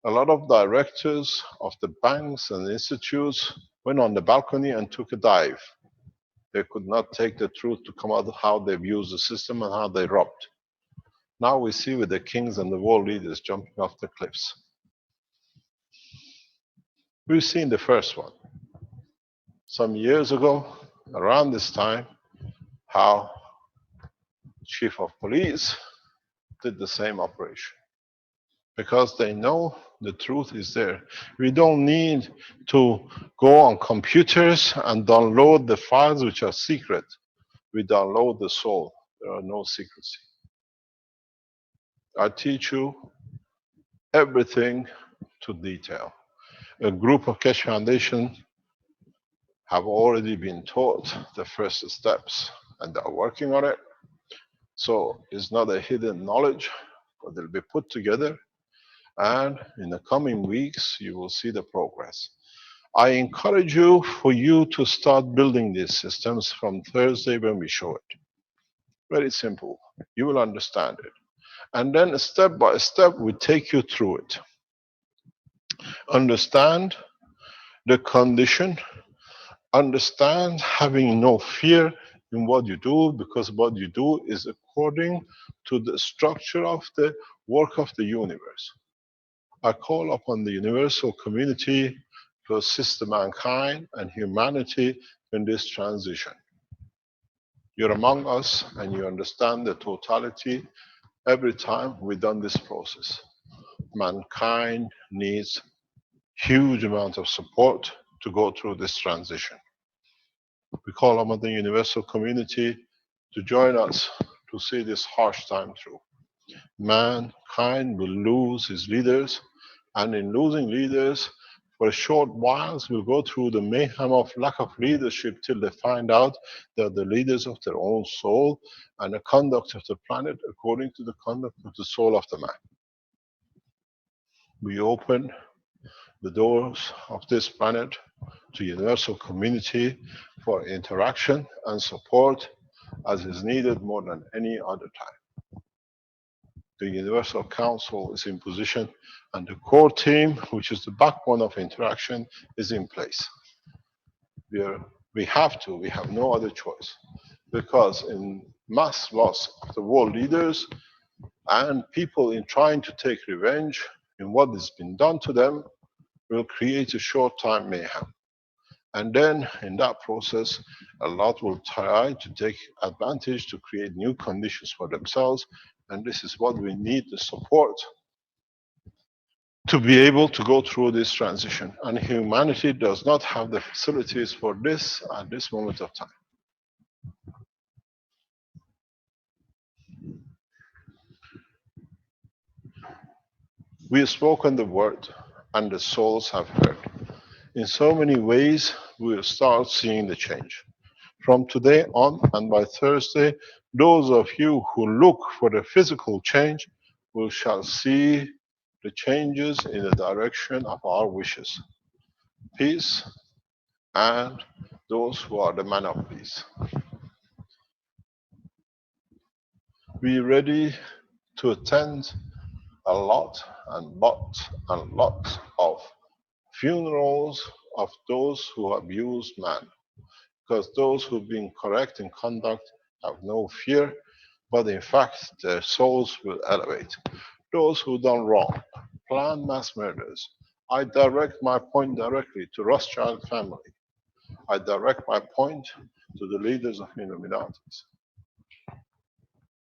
a lot of directors of the banks and institutes went on the balcony and took a dive. They could not take the truth to come out how they've used the system and how they robbed. Now we see with the kings and the world leaders jumping off the cliffs. We've seen the first one. Some years ago, around this time, how chief of police did the same operation. Because they know the truth is there. We don't need to go on computers and download the files which are secret. We download the soul. There are no secrecy. I teach you everything to detail. A group of Keshe Foundation have already been taught the first steps and they are working on it. So it's not a hidden knowledge, but they'll be put together. And in the coming weeks, you will see the progress. I encourage you for you to start building these systems from Thursday when we show it. Very simple. You will understand it. And then step by step, we take you through it. Understand the condition. Understand having no fear in what you do, because what you do is according to the structure of the work of the universe. I call upon the universal community to assist mankind and humanity in this transition. You're among us and you understand the totality every time we've done this process. Mankind needs huge amount of support to go through this transition. We call upon the universal community to join us to see this harsh time through. Mankind will lose his leaders, and in losing leaders, for a short while, we'll go through the mayhem of lack of leadership till they find out they're the leaders of their own soul and the conduct of the planet according to the conduct of the soul of the man. We open the doors of this planet to universal community for interaction and support as is needed more than any other time. The Universal Council is in position and the core team, which is the backbone of interaction, is in place. We have no other choice, because in mass loss of the world leaders and people in trying to take revenge in what has been done to them will create a short-time mayhem. And then in that process, a lot will try to take advantage to create new conditions for themselves. And this is what we need, the support to be able to go through this transition. And humanity does not have the facilities for this at this moment of time. We have spoken the word and the souls have heard. In so many ways, we will start seeing the change. From today on and by Thursday, those of you who look for the physical change will shall see the changes in the direction of our wishes. Peace, and those who are the man of peace. Be ready to attend a lot and lots and lots of funerals of those who abuse man. Because those who've been correct in conduct have no fear, but in fact their souls will elevate. Those who done wrong, plan mass murders. I direct my point directly to Rothschild family. I direct my point to the leaders of Illuminatis.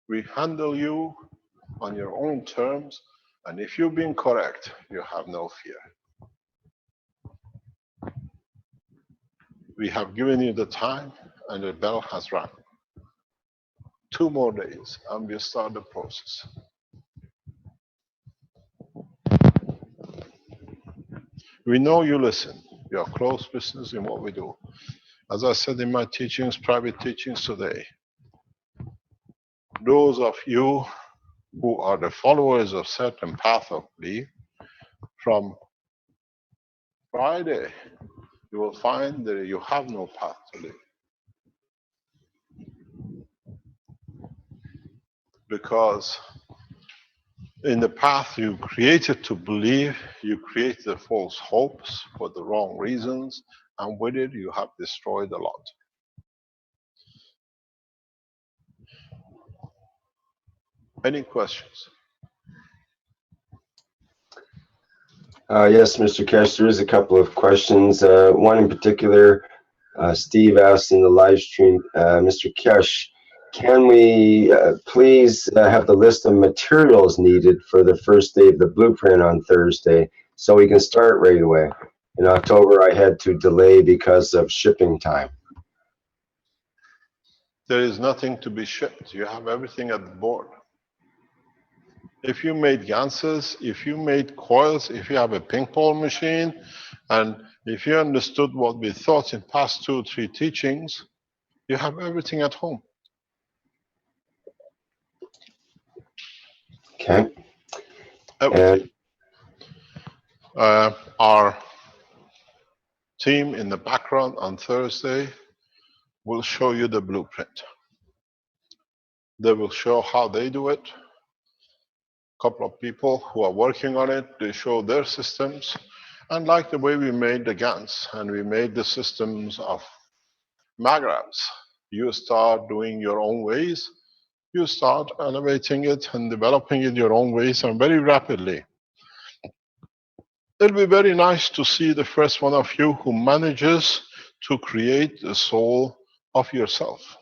We handle you on your own terms, and if you've been correct, you have no fear. We have given you the time, and the bell has rung. 2 more days, and we'll start the process. We know you listen. You are close listeners in what we do. As I said in my teachings, private teachings today, those of you who are the followers of certain path of belief, from Friday, you will find that you have no path to live. Because in the path you created to believe, you created the false hopes for the wrong reasons, and with it you have destroyed a lot. Any questions? Yes, Mr. Keshe, there is a couple of questions. One in particular, Steve asked in the live stream, Mr. Keshe, can we please have the list of materials needed for the first day of the blueprint on Thursday so we can start right away? In October, I had to delay because of shipping time. There is nothing to be shipped. You have everything at the board. If you made ganses, if you made coils, if you have a ping pong machine, and if you understood what we thought in past 2 or 3 teachings, you have everything at home. Okay. Everything. And Our team in the background on Thursday will show you the blueprint. They will show how they do it. A couple of people who are working on it, they show their systems. And like the way we made the GANs and we made the systems of magrams, you start doing your own ways. You start elevating it and developing it your own ways and very rapidly. It'll be very nice to see the first one of you who manages to create the soul of yourself.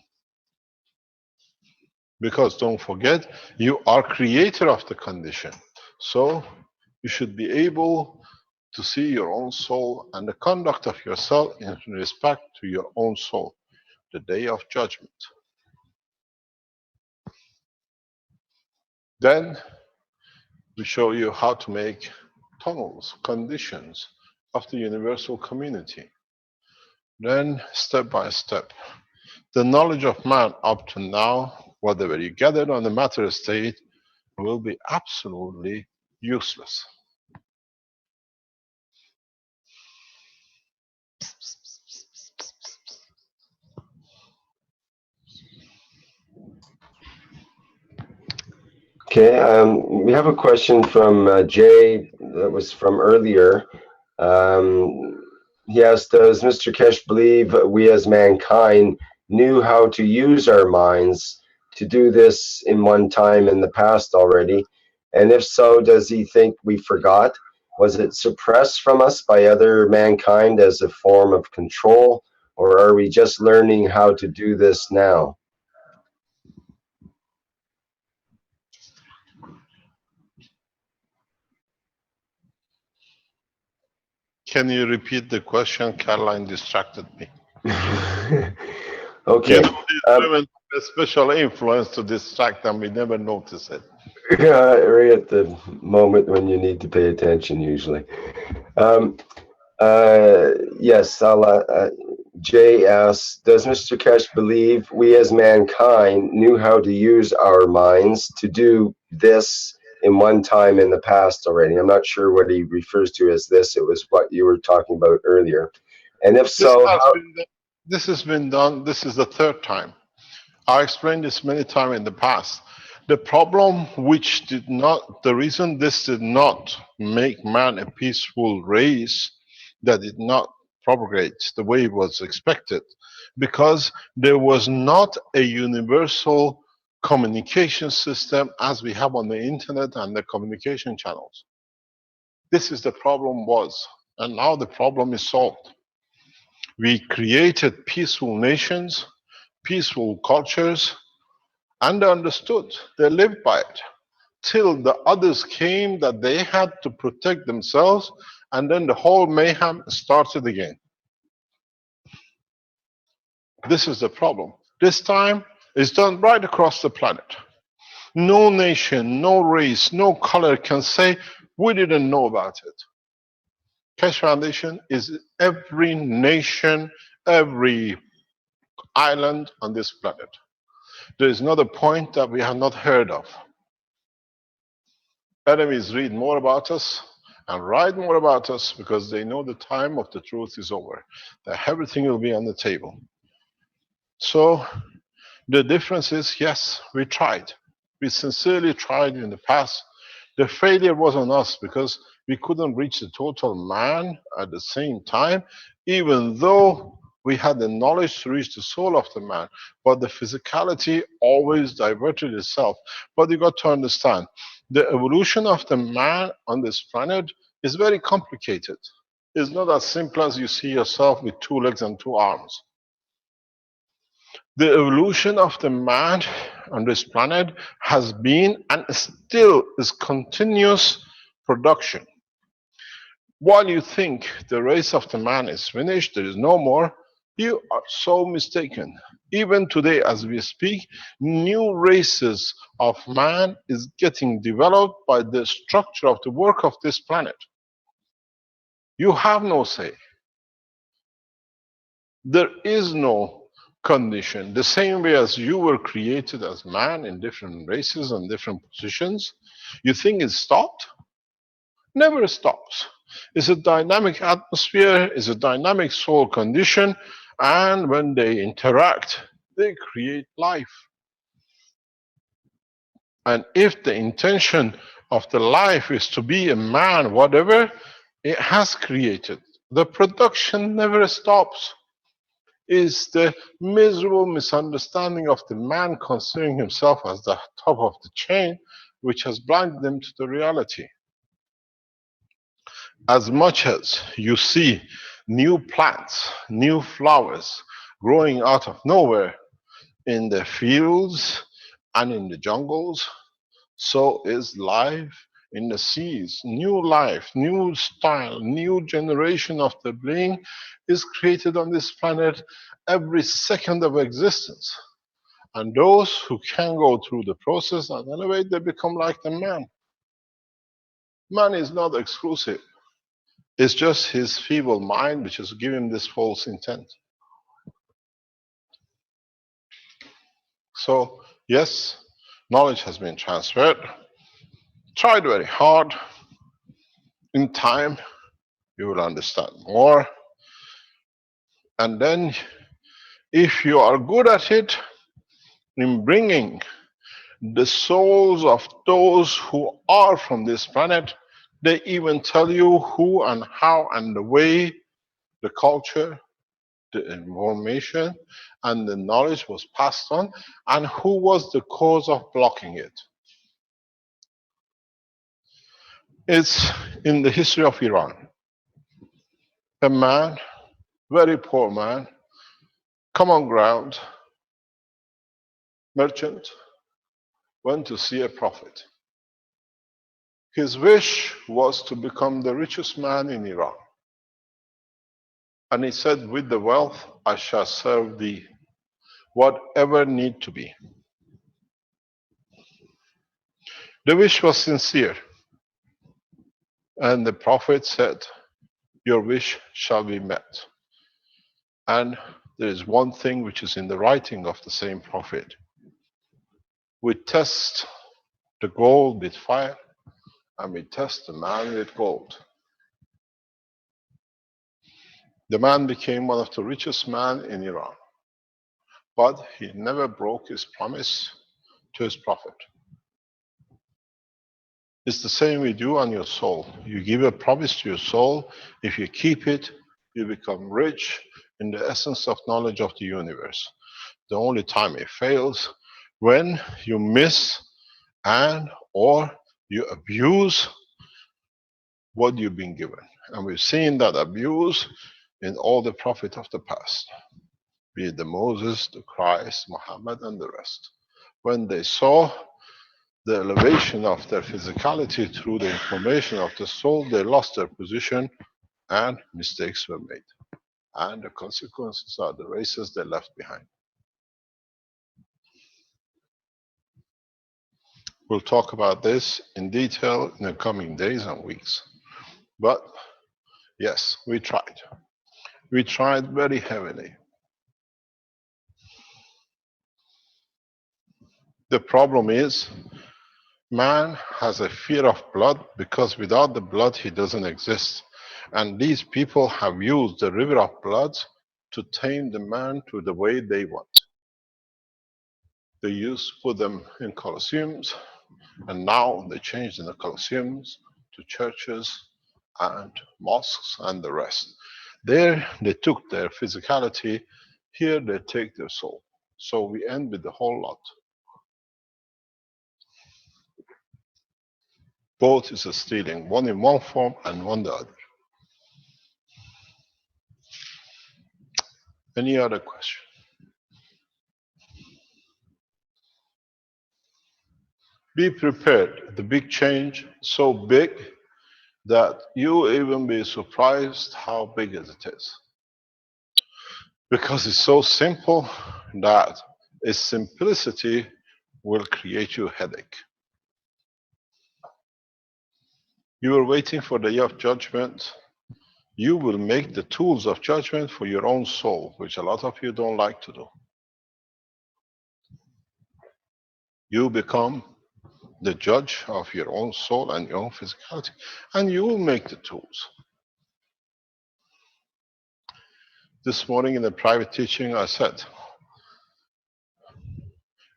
Because don't forget, you are creator of the condition. So you should be able to see your own soul and the conduct of yourself in respect to your own soul, the day of judgment. Then we show you how to make tunnels, conditions of the universal community. Then, step by step, the knowledge of man up to now, whatever you gathered on the matter state, will be absolutely useless. okay, we have a question from Jay that was from earlier. He asked, does Mr. Keshe believe we as mankind knew how to use our minds to do this in one time in the past already? And if so, does he think we forgot? Was it suppressed from us by other mankind as a form of control? Or are we just learning how to do this now? Can you repeat the question? Caroline distracted me. Okay. You know, these women have a special influence to distract them. We never notice it. Right at the moment when you need to pay attention, usually. Yes, Jay asks, does Mr. Keshe believe we as mankind knew how to use our minds to do this in one time in the past already? I'm not sure what he refers to as this. It was what you were talking about earlier. And if so, This has been done. This is the 3rd time. I explained this many times in the past. The problem which did not, the reason this did not make man a peaceful race, that did not propagate the way it was expected, because there was not a universal communication system as we have on the internet and the communication channels. This is the problem was, and now the problem is solved. We created peaceful nations, peaceful cultures, and they understood. They lived by it. Till the others came that they had to protect themselves, and then the whole mayhem started again. This is the problem. This time, it's done right across the planet. No nation, no race, no color can say, we didn't know about it. Keshe Foundation is every nation, every island on this planet. There is not a point that we have not heard of. Enemies read more about us and write more about us because they know the time of the truth is over, that everything will be on the table. So the difference is, yes, we tried. We sincerely tried in the past. The failure was on us because we couldn't reach the total man at the same time, even though we had the knowledge to reach the soul of the man. But the physicality always diverted itself. But you got to understand, the evolution of the man on this planet is very complicated. It's not as simple as you see yourself with 2 legs and 2 arms. The evolution of the man on this planet has been and still is continuous production. While you think the race of the man is finished, there is no more, you are so mistaken. Even today, as we speak, new races of man is getting developed by the structure of the work of this planet. You have no say. There is no condition. The same way as you were created as man in different races and different positions, you think it stopped? Never stops. It's a dynamic atmosphere, it's a dynamic soul condition, and when they interact, they create life. And if the intention of the life is to be a man, whatever, it has created. The production never stops. Is the miserable misunderstanding of the man considering himself as the top of the chain, which has blinded them to the reality. As much as you see new plants, new flowers growing out of nowhere in the fields and in the jungles, so is life in the seas. New life, new style, new generation of the being is created on this planet every second of existence. And those who can go through the process and elevate, they become like the man. Man is not exclusive. It's just his feeble mind which is giving this false intent. So, yes, knowledge has been transferred. Tried very hard. In time, you will understand more. And then, if you are good at it, in bringing the souls of those who are from this planet, they even tell you who and how and the way, the culture, the information, and the knowledge was passed on, and who was the cause of blocking it. It's in the history of Iran. A man, very poor man, common ground, merchant, went to see a prophet. His wish was to become the richest man in Iran. And he said, with the wealth, I shall serve thee, whatever need to be. The wish was sincere. And the prophet said, your wish shall be met. And there is one thing which is in the writing of the same prophet. We test the gold with fire, and we test the man with gold. The man became one of the richest men in Iran, but he never broke his promise to his prophet. It's the same with you and your soul. You give a promise to your soul. If you keep it, you become rich in the essence of knowledge of the universe. The only time it fails when you miss and or you abuse what you've been given. And we've seen that abuse in all the prophets of the past, be it the Moses, the Christ, Muhammad, and the rest. When they saw the elevation of their physicality through the information of the soul, they lost their position and mistakes were made. And the consequences are the races they left behind. We'll talk about this in detail in the coming days and weeks. But yes, we tried. We tried very heavily. The problem is, man has a fear of blood because without the blood he doesn't exist. And these people have used the river of blood to tame the man to the way they want. They used to put them in colosseums, and now they changed in the colosseums to churches and mosques and the rest. There they took their physicality, here they take their soul. So we end with the whole lot. Both is a stealing, one in one form and one the other. Any other question? Be prepared. The big change, so big that you even be surprised how big it is. Because it's so simple, that its simplicity will create you a headache. You are waiting for the day of judgment. You will make the tools of judgment for your own soul, which a lot of you don't like to do. You become the judge of your own soul and your own physicality, and you will make the tools. This morning in the private teaching, I said,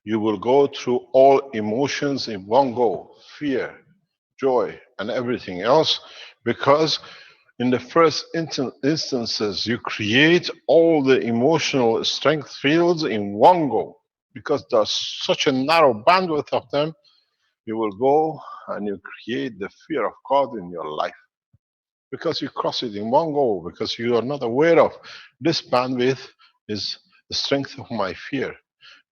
you will go through all emotions in one go, fear, joy, and everything else, because in the first instances, you create all the emotional strength fields in one go. Because there's such a narrow bandwidth of them, you will go and you create the fear of God in your life. Because you cross it in one go, because you are not aware of this bandwidth is the strength of my fear.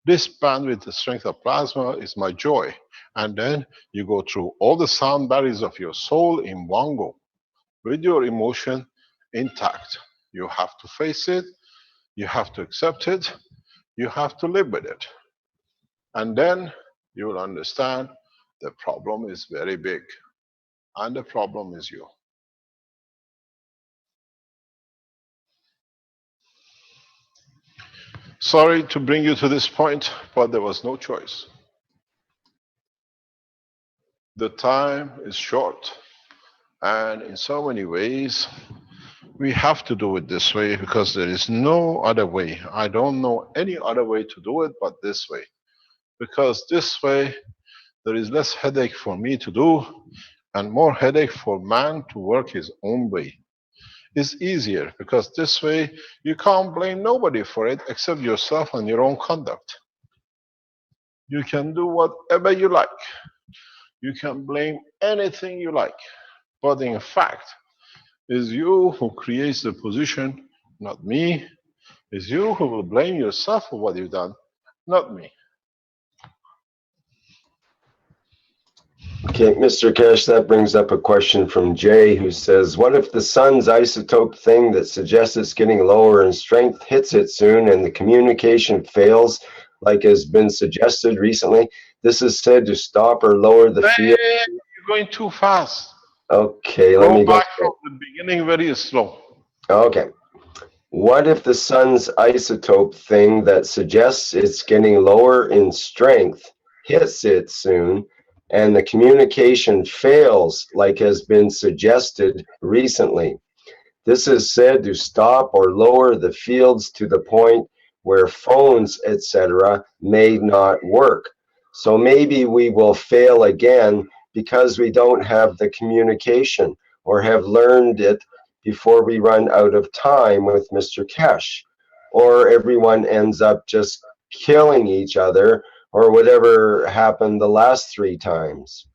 This bandwidth, the strength of plasma, is my joy. And then you go through all the sound barriers of your soul in one go, with your emotion intact. You have to face it, you have to accept it, you have to live with it. And then you will understand the problem is very big, and the problem is you. Sorry to bring you to this point, but there was no choice. The time is short, and in so many ways, we have to do it this way because there is no other way. I don't know any other way to do it but this way. Because this way, there is less headache for me to do and more headache for man to work his own way. It's easier because this way you can't blame nobody for it except yourself and your own conduct. You can do whatever you like. You can blame anything you like. But in fact, it's you who creates the position, not me. It's you who will blame yourself for what you've done, not me. Okay, Mr. Keshe, that brings up a question from Jay, who says, what if the sun's isotope thing that suggests it's getting lower in strength hits it soon and the communication fails, like has been suggested recently? This is said to stop or lower the field. Hey, you're going too fast. Okay, let Go me go. back from the beginning very slow. Okay. What if the sun's isotope thing that suggests it's getting lower in strength hits it soon and the communication fails, like has been suggested recently? This is said to stop or lower the fields to the point where phones, etc., may not work. So maybe we will fail again because we don't have the communication or have learned it before we run out of time with Mr. Keshe. Or everyone ends up just killing each other, or whatever happened the last 3 times.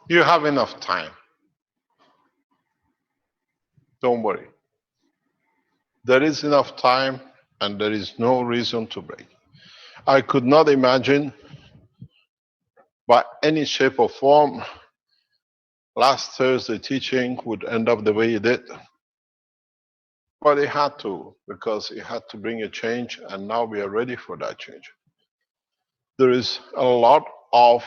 You have enough time. Don't worry. There is enough time and there is no reason to break. I could not imagine by any shape or form last Thursday teaching would end up the way it did. But it had to, because it had to bring a change, and now we are ready for that change. There is a lot of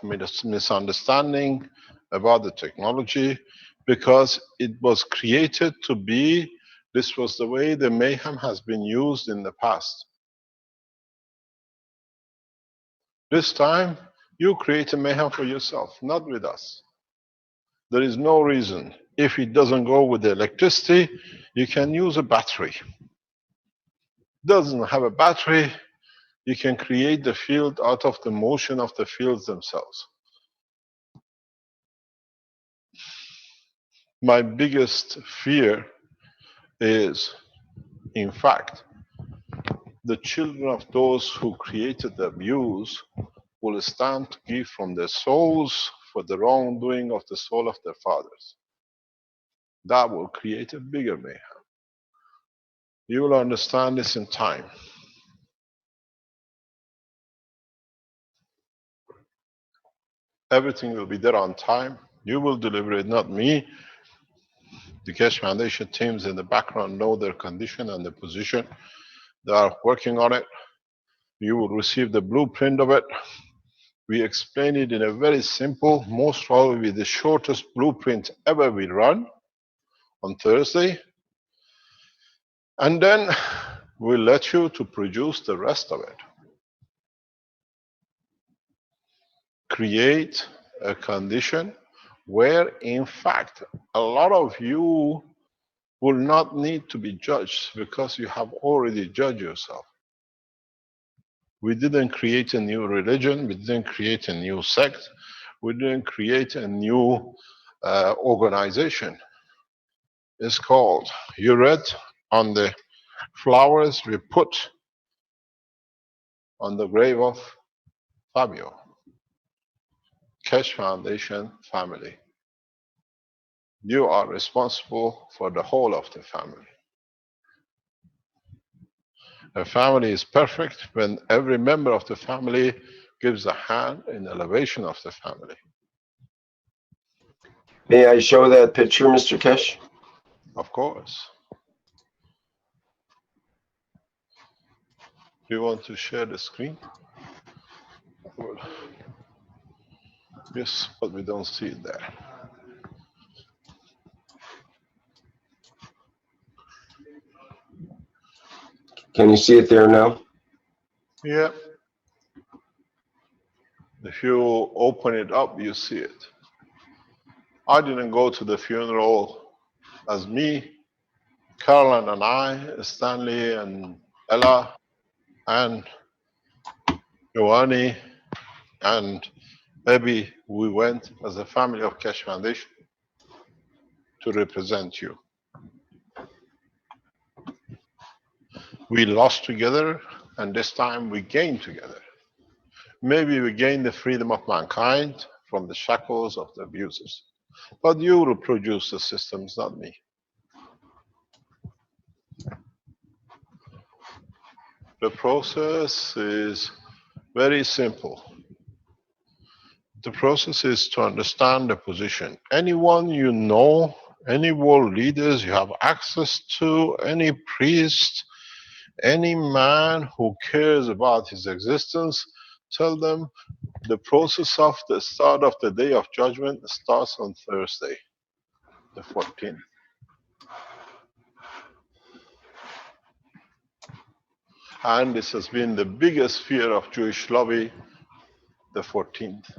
misunderstanding about the technology because it was created to be, this was the way the mayhem has been used in the past. This time, you create a mayhem for yourself, not with us. There is no reason. If it doesn't go with the electricity, you can use a battery. Doesn't have a battery, you can create the field out of the motion of the fields themselves. My biggest fear is, in fact, the children of those who created the abuse will stand to give from their souls for the wrongdoing of the soul of their fathers. That will create a bigger mayhem. You will understand this in time. Everything will be there on time. You will deliver it, not me. The Keshe Foundation teams in the background know their condition and the position. They are working on it. You will receive the blueprint of it. We explain it in a very simple, most probably the shortest blueprint ever we run on Thursday. And then we'll let you to produce the rest of it. Create a condition where, in fact, a lot of you will not need to be judged because you have already judged yourself. We didn't create a new religion. We didn't create a new sect. We didn't create a new organization. It's called, you read on the flowers we put on the grave of Fabio, Keshe Foundation family. You are responsible for the whole of the family. A family is perfect when every member of the family gives a hand in elevation of the family. May I show that picture, Mr. Keshe? Of course. Do you want to share the screen? Well, yes, but we don't see it there. Can you see it there now? Yeah. If you open it up, you see it. I didn't go to the funeral as me, Caroline and I, Stanley and Ella and Giovanni and maybe we went as a family of Keshe Foundation to represent you. We lost together and this time we gained together. Maybe we gain the freedom of mankind from the shackles of the abusers. But you will produce the systems, not me. The process is very simple. The process is to understand the position. Anyone you know, any world leaders you have access to, any priest, any man who cares about his existence, tell them the process of the start of the day of judgment starts on Thursday, the 14th. And this has been the biggest fear of Jewish lobby, the 14th.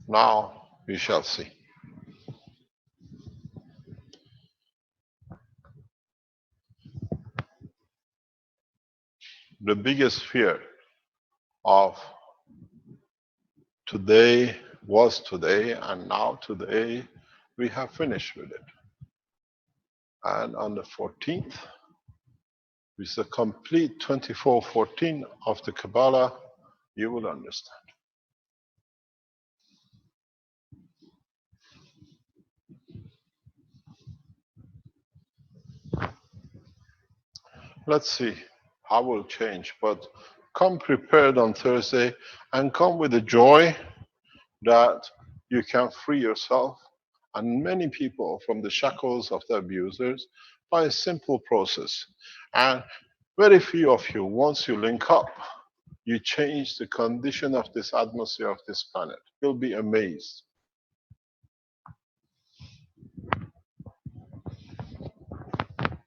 Now we shall see. The biggest fear of today was today, and now today we have finished with it. And on the 14th, with the complete 2414 of the Kabbalah, you will understand. Let's see how it will change, but come prepared on Thursday and come with the joy that you can free yourself and many people from the shackles of the abusers by a simple process. And very few of you, once you link up, you change the condition of this atmosphere of this planet. You'll be amazed.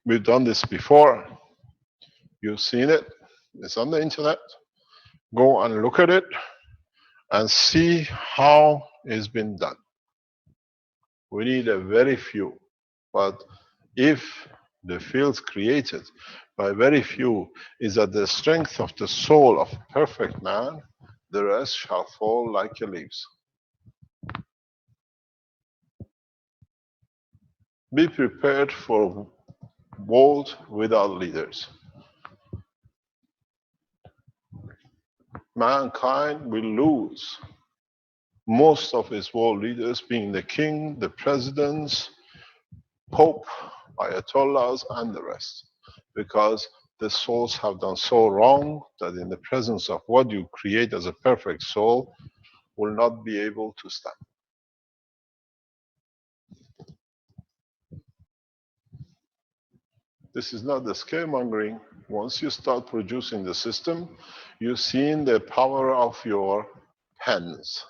We've done this before. You've seen it. It's on the internet. Go and look at it and see how it's been done. We need a very few. But if the fields created by very few is at the strength of the soul of a perfect man, the rest shall fall like leaves. Be prepared for world without leaders. Mankind will lose most of its world leaders, being the king, the presidents, Pope, Ayatollahs, and the rest, because the souls have done so wrong that in the presence of what you create as a perfect soul, will not be able to stand. This is not the scaremongering. Once you start producing the system, you've seen the power of your pens.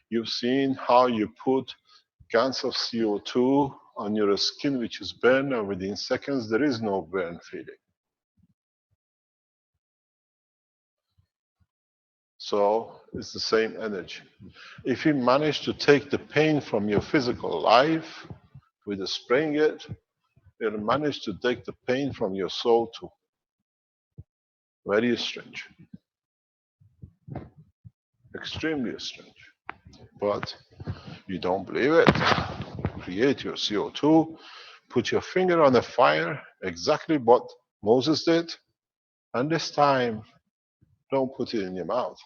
You've seen how you put cans of CO2 on your skin, which is burned, and within seconds there is no burn feeling. So it's the same energy. If you manage to take the pain from your physical life with spraying it, you'll manage to take the pain from your soul too. Very strange. Extremely strange. But you don't believe it. Create your CO2, put your finger on the fire, exactly what Moses did, and this time, don't put it in your mouth.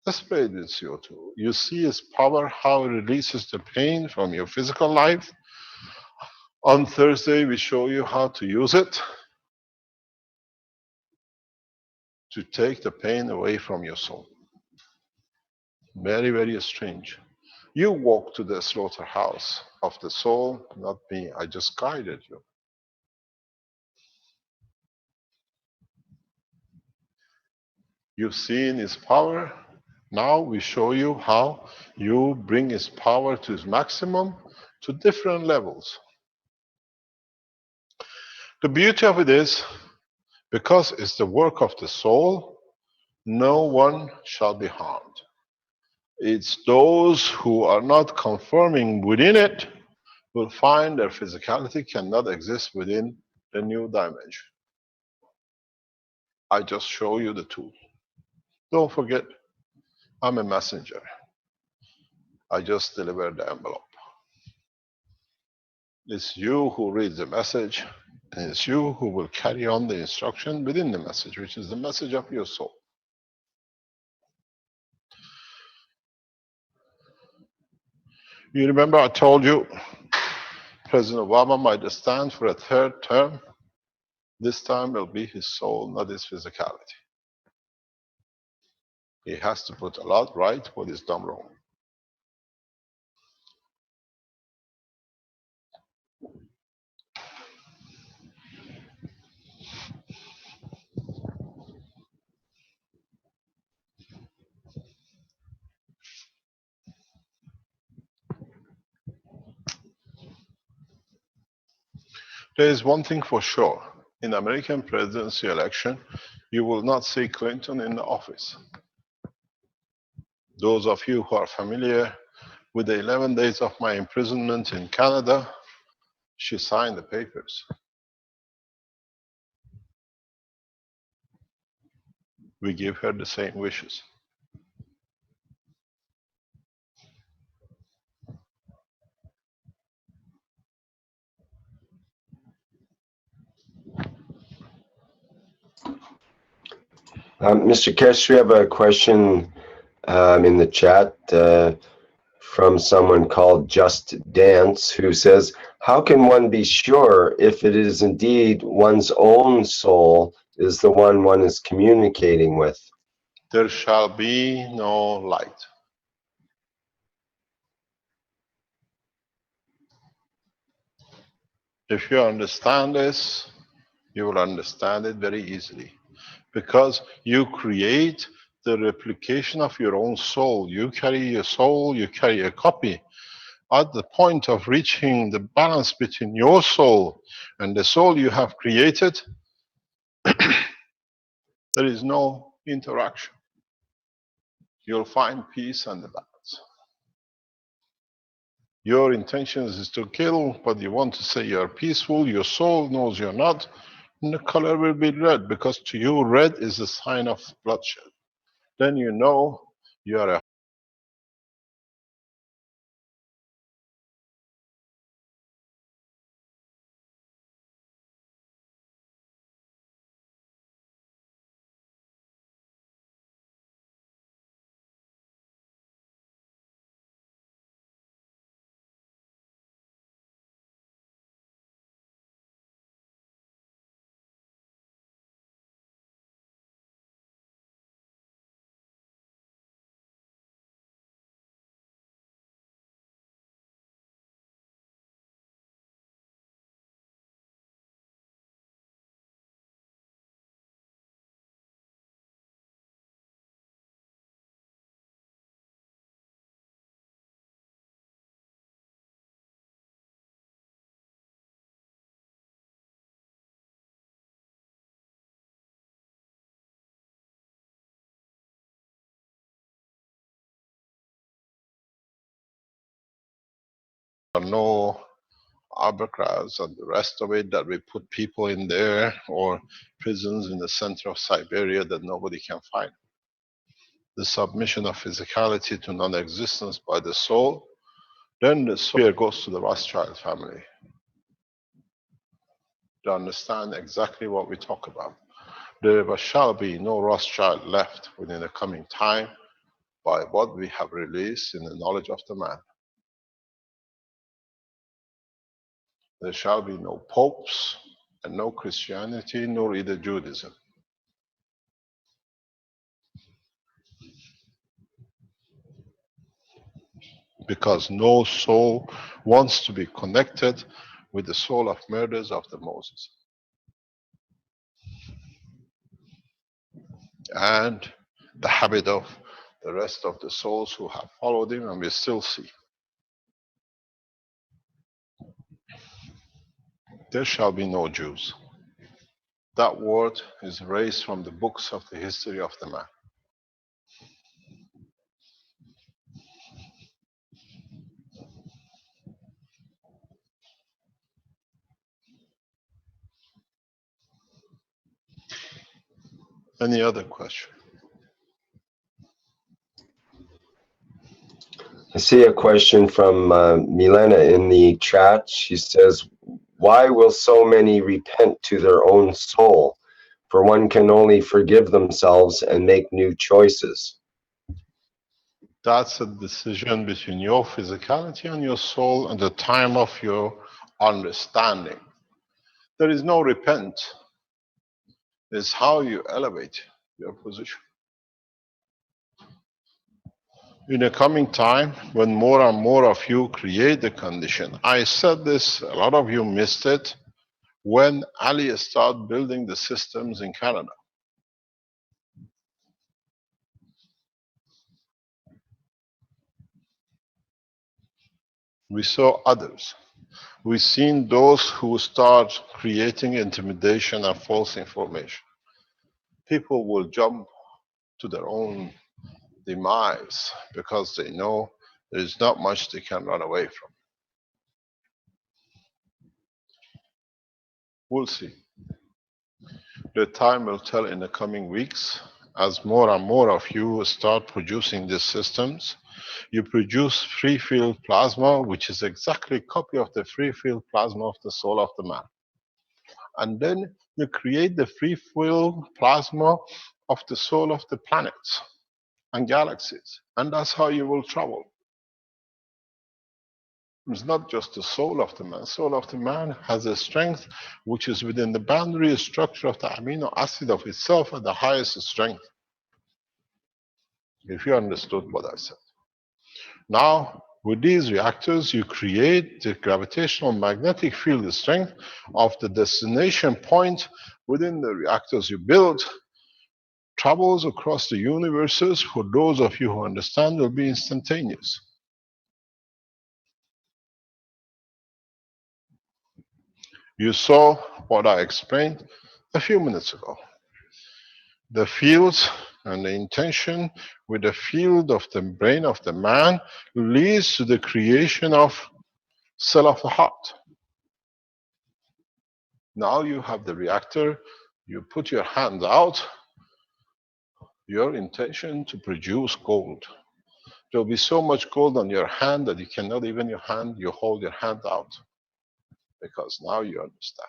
Just spray it with CO2. You see its power, how it releases the pain from your physical life. On Thursday, we show you how to use it to take the pain away from your soul. Very, very strange. You walk to the slaughterhouse of the soul, not me. I just guided you. You've seen its power. Now we show you how you bring its power to its maximum to different levels. The beauty of it is, because it's the work of the soul, no one shall be harmed. It's those who are not conforming within it will find their physicality cannot exist within the new dimension. I just show you the tool. Don't forget, I'm a messenger. I just deliver the envelope. It's you who reads the message, and it's you who will carry on the instruction within the message, which is the message of your soul. You remember I told you President Obama might stand for a third term. This time it'll be his soul, not his physicality. He has to put a lot right what is done wrong. There is one thing for sure. In the American presidency election, you will not see Clinton in the office. Those of you who are familiar with the 11 days of my imprisonment in Canada, she signed the papers. We give her the same wishes. Mr. Keshe, we have a question in the chat from someone called Just Dance, who says, how can one be sure if it is indeed one's own soul is the one is communicating with? There shall be no light. If you understand this, you will understand it very easily. Because you create the replication of your own soul. You carry your soul, you carry a copy. At the point of reaching the balance between your soul and the soul you have created, there is no interaction. You'll find peace and the balance. Your intentions is to kill, but you want to say you're peaceful, your soul knows you're not, and the color will be red, because to you red is a sign of bloodshed. Then you know you are a no Alcatraz and the rest of it that we put people in there, or prisons in the center of Siberia that nobody can find. The submission of physicality to non-existence by the soul, then the soul goes to the Rothschild family to understand exactly what we talk about. There shall be no Rothschild left within the coming time by what we have released in the knowledge of the man. There shall be no popes and no Christianity, nor either Judaism. Because no soul wants to be connected with the soul of murders of the Moses. And the habit of the rest of the souls who have followed him, and we still see. There shall be no Jews. That word is erased from the books of the history of the man. Any other question? I see a question from Milena in the chat. She says, why will so many repent to their own soul? For one can only forgive themselves and make new choices. That's a decision between your physicality and your soul and the time of your understanding. There is no repent. It's how you elevate your position. In the coming time, when more and more of you create the condition, I said this, a lot of you missed it, when Ali started building the systems in Canada. We saw others. We've seen those who start creating intimidation and false information. People will jump to their own demise because they know there is not much they can run away from. We'll see. The time will tell in the coming weeks, as more and more of you start producing these systems. You produce free field plasma, which is exactly a copy of the free field plasma of the soul of the man. And then you create the free field plasma of the soul of the planets and galaxies. And that's how you will travel. It's not just the soul of the man. Soul of the man has a strength which is within the boundary structure of the amino acid of itself at the highest strength. If you understood what I said. Now, with these reactors, you create the gravitational magnetic field strength of the destination point within the reactors you build. Travels across the universes, for those of you who understand, will be instantaneous. You saw what I explained a few minutes ago. The fields and the intention with the field of the brain of the man leads to the creation of cell of the heart. Now you have the reactor, you put your hand out, your intention to produce gold. There will be so much gold on your hand that you cannot even you hold your hand out. Because now you understand.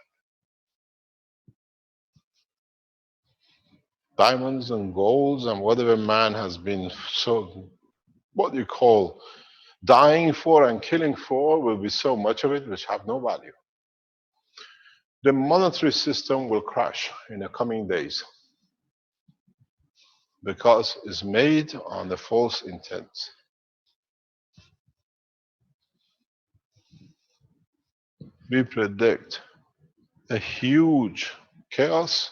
Diamonds and golds and whatever man has been so, what you call, dying for and killing for, will be so much of it which have no value. The monetary system will crash in the coming days because it's made on the false intents. We predict a huge chaos,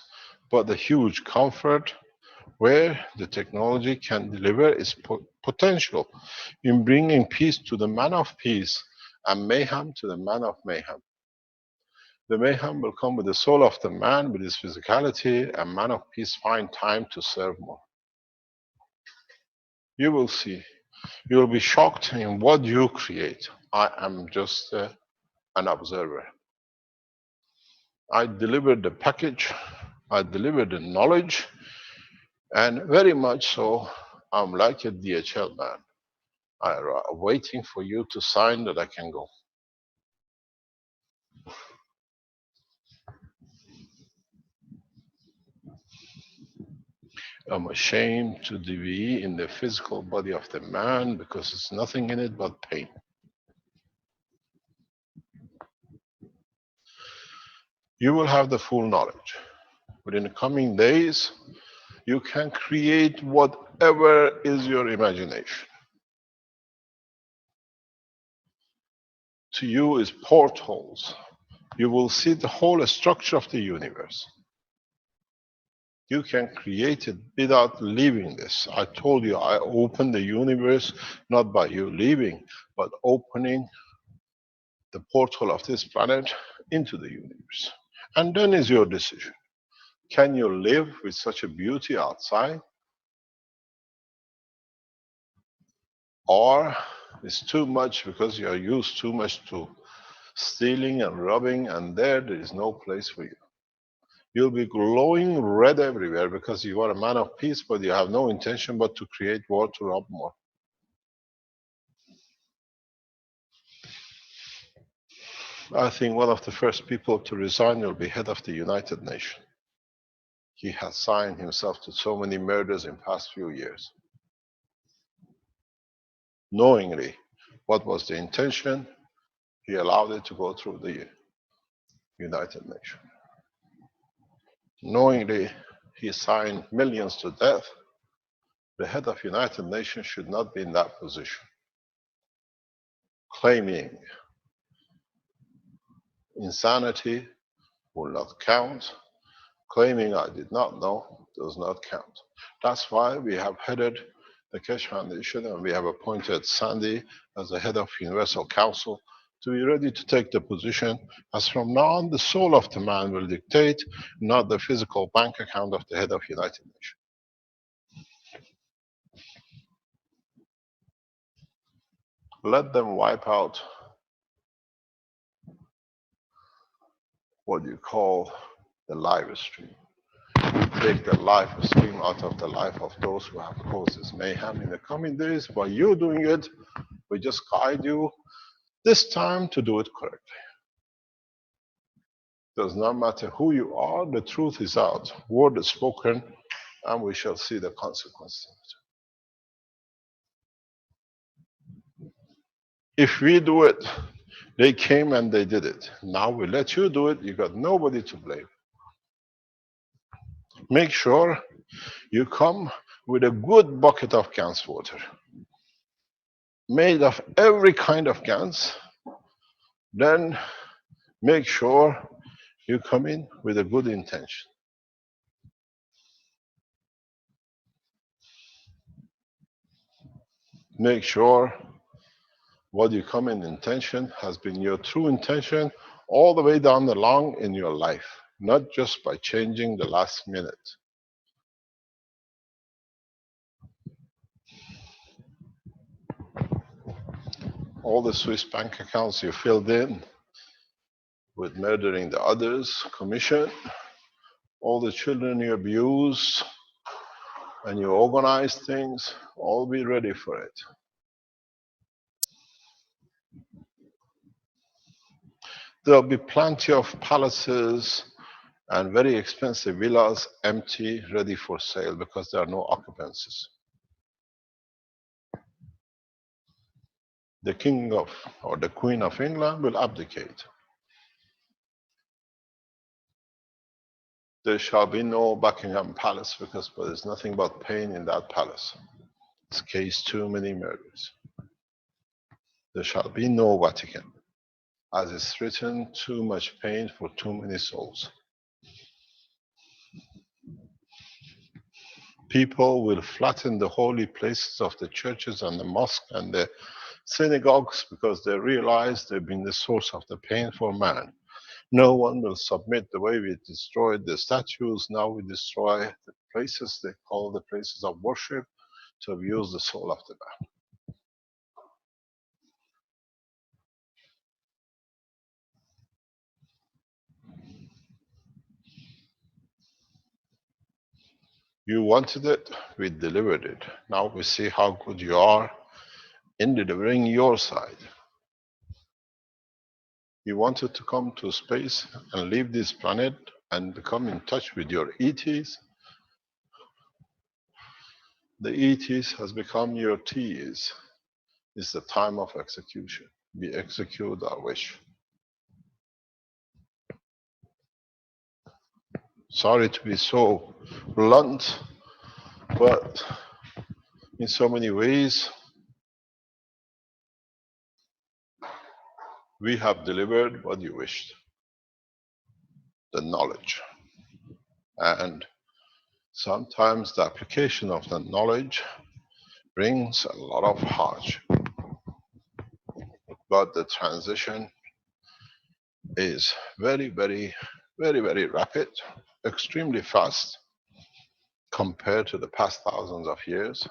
but a huge comfort where the technology can deliver its potential in bringing peace to the man of peace and mayhem to the man of mayhem. The mayhem will come with the soul of the man, with his physicality, and man of peace find time to serve more. You will see. You will be shocked in what you create. I am just an observer. I delivered the package, I delivered the knowledge, and very much so, I'm like a DHL man. I'm waiting for you to sign that I can go. I'm ashamed to be in the physical body of the man because there's nothing in it but pain. You will have the full knowledge. Within the coming days, you can create whatever is your imagination. To you is portholes. You will see the whole structure of the universe. You can create it without leaving this. I told you I opened the universe not by you leaving, but opening the portal of this planet into the universe. And then is your decision. Can you live with such a beauty outside? Or it's too much because you are used too much to stealing and robbing, and there is no place for you. You'll be glowing red everywhere because you are a man of peace, but you have no intention but to create war to rob more. I think one of the first people to resign will be head of the United Nations. He has signed himself to so many murders in past few years. Knowingly, what was the intention, he allowed it to go through the United Nations. Knowingly, he signed millions to death. The head of United Nations should not be in that position. Claiming insanity will not count. Claiming I did not know does not count. That's why we have headed the Keshe Foundation and we have appointed Sandy as the head of Universal Council to be ready to take the position as from now on the soul of the man will dictate, not the physical bank account of the head of United Nations. Let them wipe out what you call the live stream. Take the live stream out of the life of those who have caused this mayhem in the coming days. By you doing it, we just guide you this time to do it correctly. Does not matter who you are, the truth is out. Word is spoken, and we shall see the consequences. If we do it, they came and they did it. Now we let you do it, you got nobody to blame. Make sure you come with a good bucket of Gans water, made of every kind of Gans. Then make sure you come in with a good intention. Make sure what you come in intention has been your true intention all the way down the line in your life, not just by changing the last minute. All the Swiss bank accounts you filled in with murdering the others, commission, all the children you abuse and you organize things, all be ready for it. There'll be plenty of palaces and very expensive villas empty, ready for sale because there are no occupancies. The king of or the queen of England will abdicate. There shall be no Buckingham Palace because there's nothing but pain in that palace. It's case too many murders. There shall be no Vatican. As it's written, too much pain for too many souls. People will flatten the holy places of the churches and the mosque and the synagogues because they realize they've been the source of the pain for man. No one will submit the way we destroyed the statues. Now we destroy the places they call the places of worship to abuse the soul of the man. You wanted it, we delivered it. Now we see how good you are in delivering your side. You wanted to come to space and leave this planet and become in touch with your ETs. The ETs has become your Ts. It's the time of execution. We execute our wish. Sorry to be so blunt, but in so many ways, we have delivered what you wished, the knowledge. And sometimes the application of the knowledge brings a lot of hardship. But the transition is very, very, very, very rapid, extremely fast compared to the past thousands of years.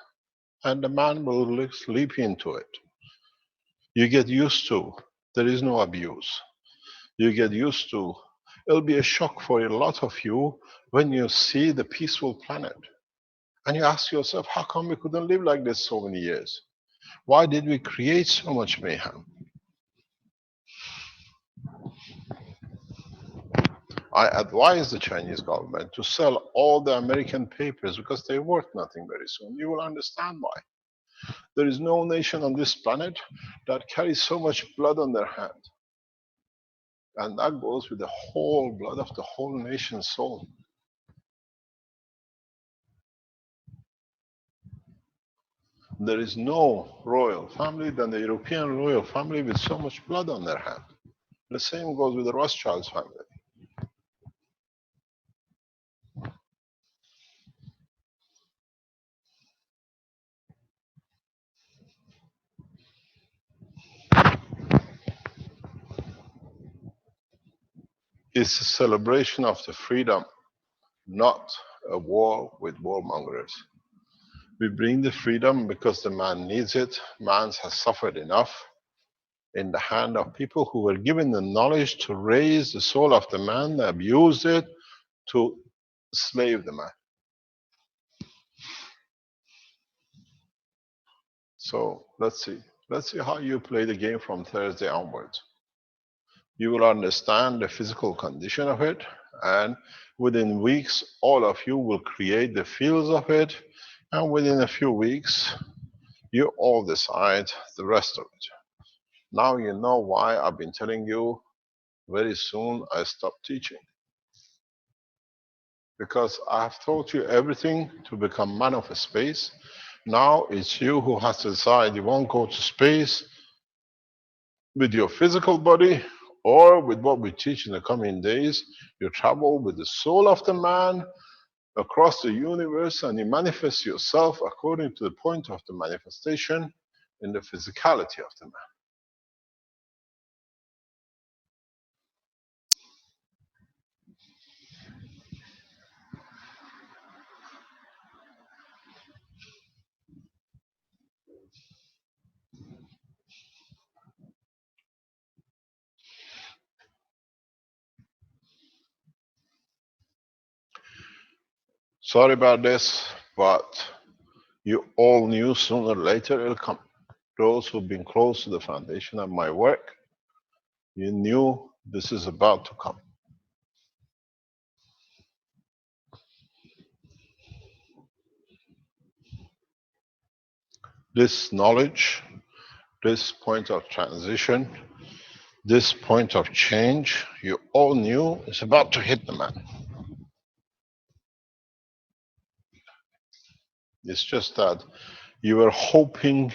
And the man will leap into it. You get used to, there is no abuse. You get used to, it'll be a shock for a lot of you when you see the peaceful planet. And you ask yourself, how come we couldn't live like this so many years? Why did we create so much mayhem? I advise the Chinese government to sell all the American papers because they're worth nothing very soon. You will understand why. There is no nation on this planet that carries so much blood on their hand. And that goes with the whole blood of the whole nation's soul. There is no royal family than the European royal family with so much blood on their hand. The same goes with the Rothschilds family. It's a celebration of the freedom, not a war with warmongers. We bring the freedom because the man needs it. Man has suffered enough in the hand of people who were given the knowledge to raise the soul of the man, abused it to slave the man. So let's see. Let's see how you play the game from Thursday onwards. You will understand the physical condition of it, and within weeks, all of you will create the fields of it, and within a few weeks, you all decide the rest of it. Now you know why I've been telling you very soon I stop teaching. Because I have taught you everything to become man of space. Now it's you who has to decide you won't go to space with your physical body or with what we teach in the coming days. You travel with the soul of the man across the universe and you manifest yourself according to the point of the manifestation in the physicality of the man. Sorry about this, but you all knew sooner or later it'll come. Those who've been close to the foundation of my work, you knew this is about to come. This knowledge, this point of transition, this point of change, you all knew is about to hit the man. It's just that you were hoping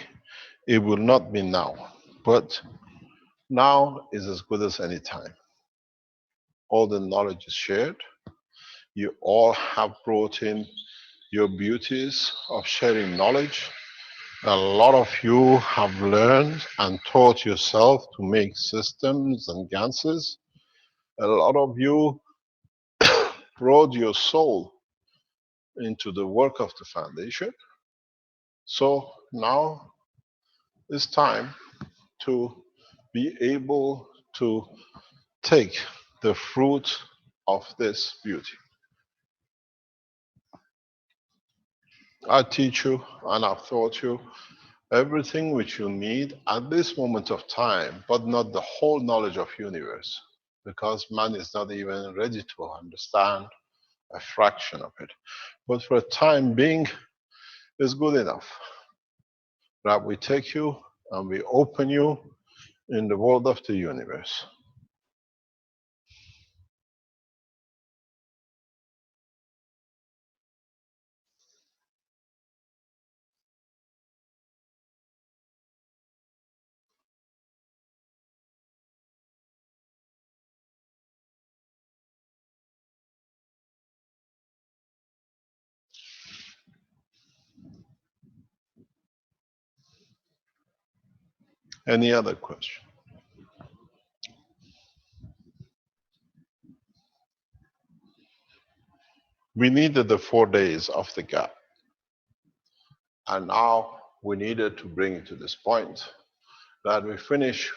it will not be now, but now is as good as any time. All the knowledge is shared. You all have brought in your beauties of sharing knowledge. A lot of you have learned and taught yourself to make systems and Ganses. A lot of you brought your soul into the work of the foundation. So now it's time to be able to take the fruit of this beauty. I teach you and I've taught you everything which you need at this moment of time, but not the whole knowledge of universe, because man is not even ready to understand a fraction of it. But for the time being, is good enough that we take you and we open you in the world of the universe. Any other question? We needed the 4 days of the gap, and now we needed to bring it to this point that we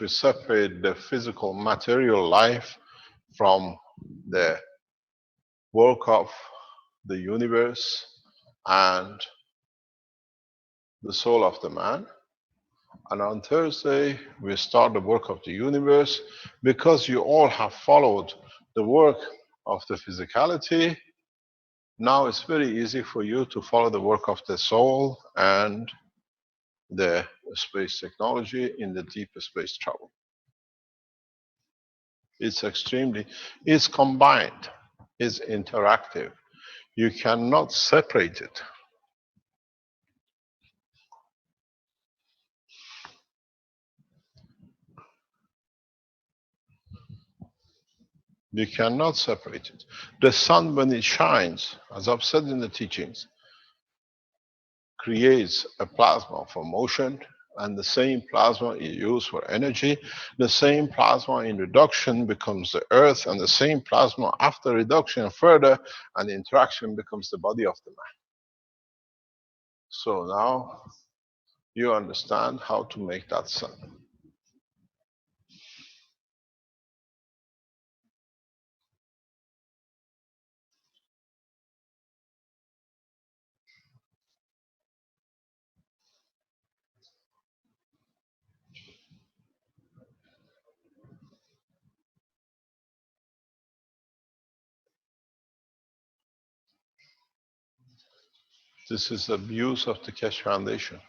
separate the physical material life from the work of the universe and the soul of the man. And on Thursday, we start the work of the universe because you all have followed the work of the physicality. Now it's very easy for you to follow the work of the soul and the space technology in the deep space travel. It's combined, it's interactive. You cannot separate it. You cannot separate it. The sun, when it shines, as I've said in the teachings, creates a plasma for motion, and the same plasma is used for energy. The same plasma in reduction becomes the earth, and the same plasma after reduction further and interaction becomes the body of the man. So now you understand how to make that sun. This is the views of the Keshe Foundation.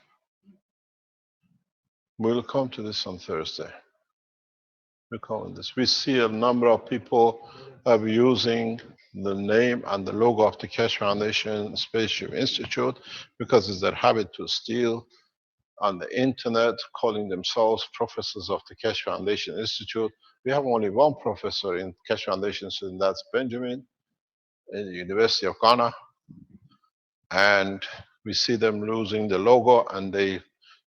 We'll come to this on Thursday. We're calling this. We see a number of people using the name and the logo of the Keshe Foundation Spaceship Institute because it's their habit to steal on the internet, calling themselves professors of the Keshe Foundation Institute. We have only one professor in Keshe Foundation, and that's Benjamin in the University of Ghana. And we see them losing the logo, and they,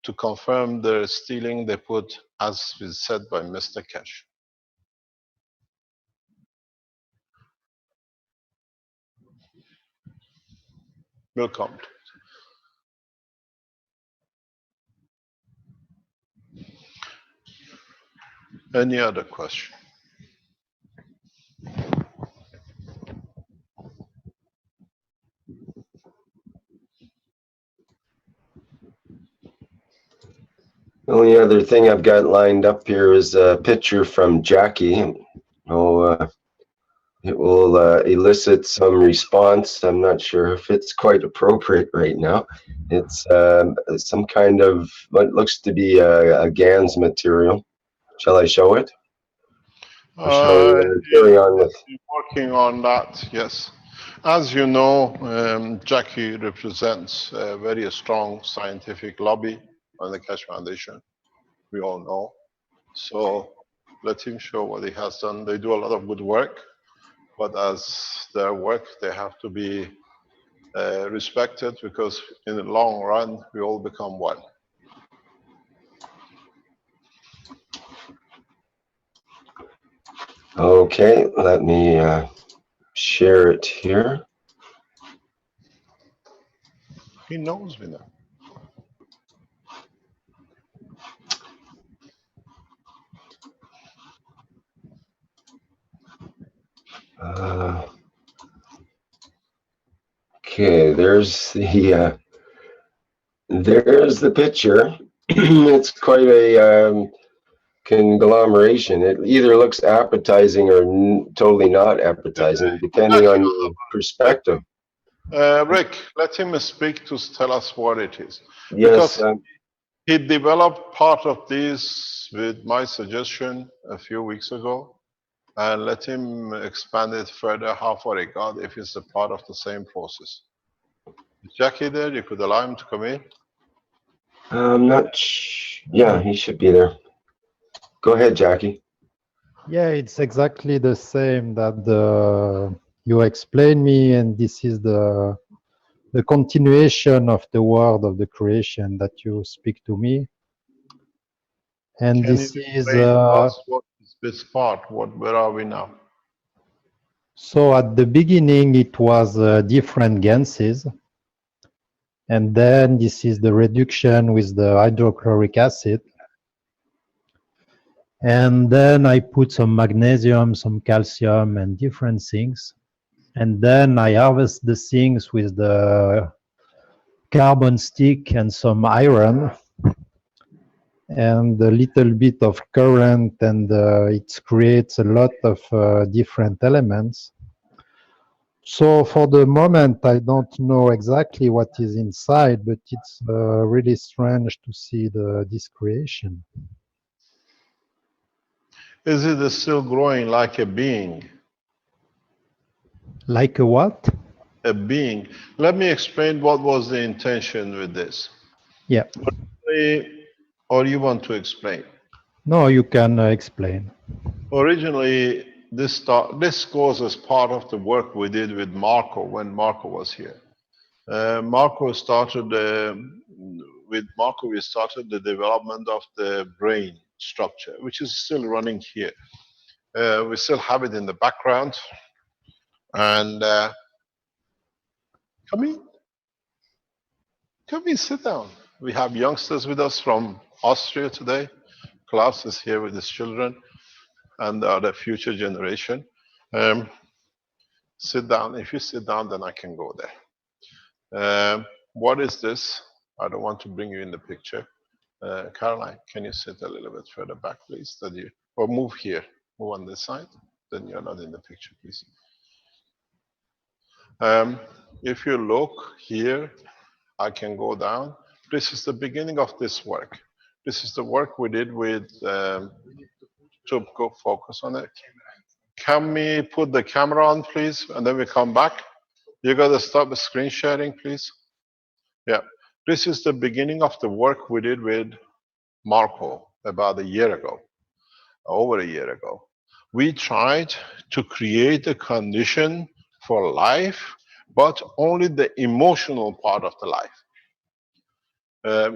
to confirm their stealing, they put, as is said by Mr. Keshe. We'll come to it. Any other question? The only other thing I've got lined up here is a picture from Jackie. It will elicit some response. I'm not sure if it's quite appropriate right now. It's some kind of what looks to be a GANS material. Shall I show it? Or shall we carry on with? Working on that, yes. As you know, Jackie represents a very strong scientific lobby on the Keshe Foundation. We all know. So let him show what he has done. They do a lot of good work, but as their work, they have to be respected because in the long run, we all become one. Okay, let me share it here. He knows me now. Okay, there's the There's the picture. It's quite a conglomeration. It either looks appetizing or totally not appetizing, depending Jackie, on your perspective. Rick, let him speak to tell us what it is. Yes, Because he developed part of this with my suggestion a few weeks ago, and let him expand it further how far it got if it's a part of the same process. Is Jackie there? You could allow him to come in. I'm not. Yeah, he should be there. Go ahead, Jackie. Yeah, it's exactly the same that you explained me, and this is the continuation of the word of the creation that you speak to me. And Can you this is explain to us what is this part? Where are we now? so at the beginning it was different gases, and then this is the reduction with the hydrochloric acid. And then I put some magnesium, some calcium, and different things. And then I harvest the things with the carbon stick and some iron and a little bit of current, and it creates a lot of different elements. So for the moment, I don't know exactly what is inside, but it's really strange to see this creation. Is it still growing like a being? Like a what? A being. Let me explain what was the intention with this. Yeah. Or you want to explain? No, you can explain. Originally, this goes as part of the work we did with Marco when Marco was here. Marco started with Marco. We started the development of the brain structure, which is still running here. We still have it in the background. And come in, sit down. We have youngsters with us from Austria today. Klaus is here with his children and the future generation. Sit down. If you sit down, then I can go there. What is this? I don't want to bring you in the picture. Caroline, can you sit a little bit further back, please? Or move here. Move on this side. Then you're not in the picture, please. If you look here, I can go down. This is the beginning of this work. This is the work we did with, to go focus on it. Can we put the camera on, please? And then we come back. You got to stop the screen sharing, please. Yeah. This is the beginning of the work we did with Marco about a year ago, over a year ago. We tried to create a condition for life, but only the emotional part of the life.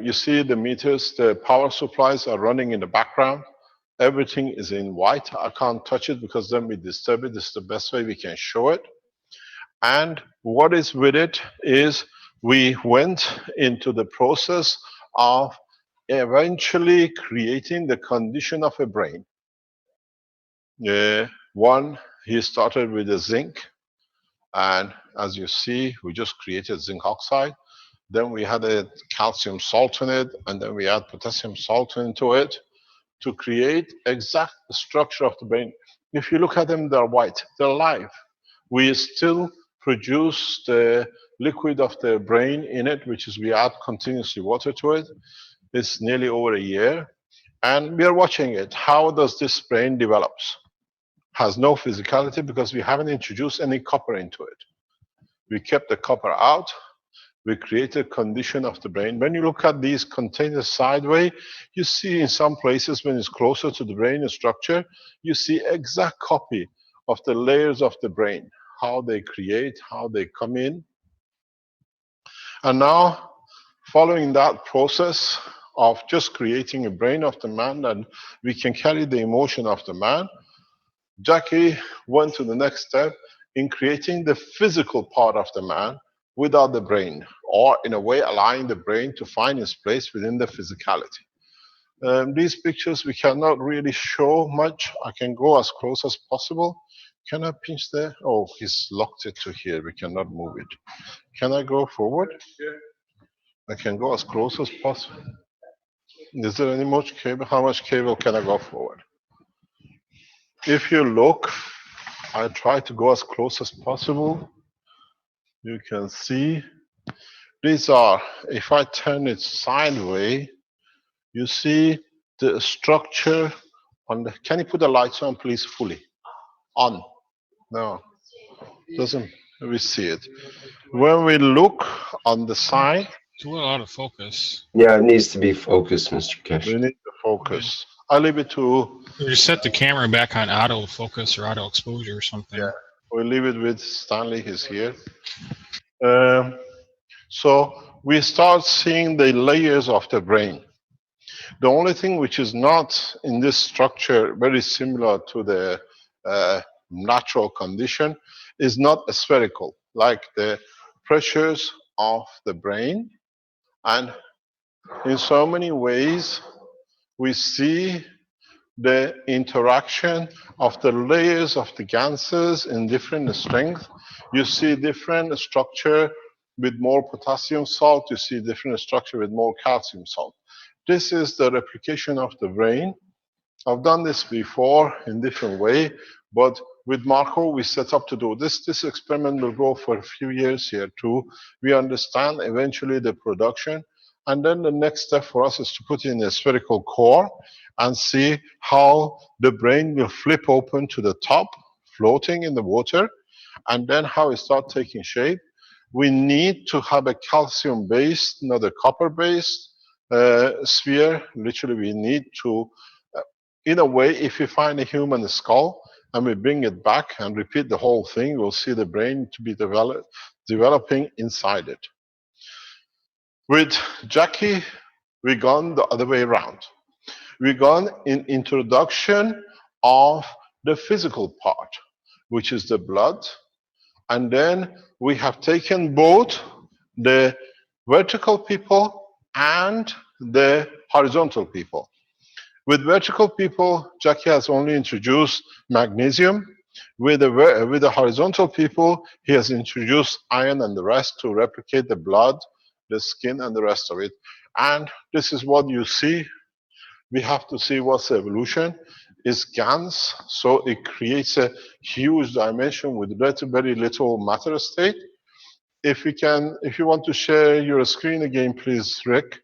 You see the meters, the power supplies are running in the background. Everything is in white. I can't touch it because then we disturb it. This is the best way we can show it. And what is with it is we went into the process of eventually creating the condition of a brain. One, he started with the zinc. And as you see, we just created zinc oxide. Then we had a calcium salt in it, and then we add potassium salt into it to create exact structure of the brain. If you look at them, they're white, they're alive. We still produce the liquid of the brain in it, which is we add continuously water to it. It's nearly over a year, and we are watching it. How does this brain develops? Has no physicality because we haven't introduced any copper into it. We kept the copper out. We created condition of the brain. When you look at these containers sideways, you see in some places when it's closer to the brain structure, you see exact copy of the layers of the brain, how they create, how they come in. And now, following that process of just creating a brain of the man, and we can carry the emotion of the man, Jackie went to the next step in creating the physical part of the man without the brain, or in a way allowing the brain to find its place within the physicality. These pictures we cannot really show much. I can go as close as possible. Can I pinch there? Oh, he's locked it to here. We cannot move it. Can I go forward? I can go as close as possible. Is there any much cable? How much cable can I go forward? If you look, I try to go as close as possible. You can see these are, if I turn it sideways, you see the structure on the, can you put the lights on please fully? On. No, doesn't, we see it. When we look on the side, It's a little out of focus. Yeah, it needs to be focused, Mr. Keshe. we need to focus. I leave it to, Or just set the camera back on auto focus or auto exposure or something. yeah, we leave it with Stanley, he's here. Um, so we start seeing the layers of the brain. The only thing which is not in this structure, very similar to the natural condition, is not spherical, like the pressures of the brain. And in so many ways, we see the interaction of the layers of the ganses in different strength. You see different structure with more potassium salt, you see different structure with more calcium salt. This is the replication of the brain. I've done this before in different way, but with Marco, we set up to do this. This experiment will go for a few years here too. We understand eventually the production. And then the next step for us is to put in a spherical core and see how the brain will flip open to the top, floating in the water, and then how it starts taking shape. We need to have a calcium-based, not a copper-based sphere. Literally, we need to, in a way, if we find a human skull and we bring it back and repeat the whole thing, we'll see the brain to be developing inside it. With Jackie, we gone the other way around. We gone in introduction of the physical part, which is the blood, and then we have taken both the vertical people and the horizontal people. With vertical people, Jackie has only introduced magnesium. With the horizontal people, he has introduced iron and the rest to replicate the blood, the skin, and the rest of it. And this is what you see. We have to see what's the evolution. Is GANs, so it creates a huge dimension with very little matter state. If you want to share your screen again, please, Rick.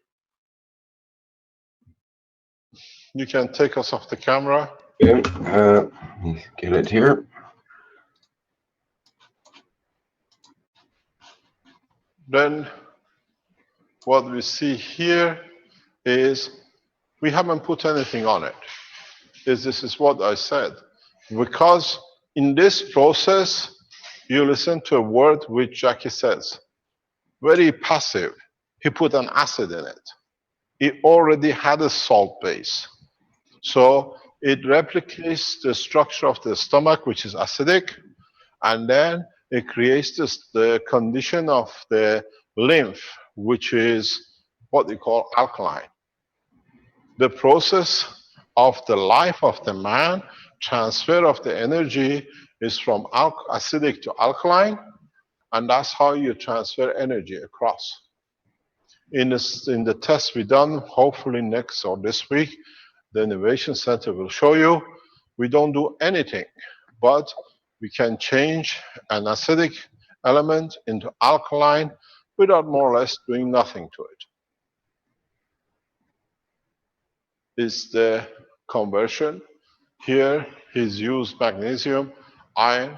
You can take us off the camera. Okay, let me get it here. Then what we see here is we haven't put anything on it. This is what I said. Because in this process, you listen to a word which Jackie says. Very passive. He put an acid in it. It already had a salt base. So it replicates the structure of the stomach, which is acidic, and then it creates the condition of the lymph, which is what we call alkaline. The process of the life of the man, transfer of the energy is from acidic to alkaline, and that's how you transfer energy across. In the test we done, hopefully next or this week, the Innovation Center will show you, we don't do anything, but we can change an acidic element into alkaline without more or less doing nothing to it. Is the conversion. Here he's used magnesium, iron.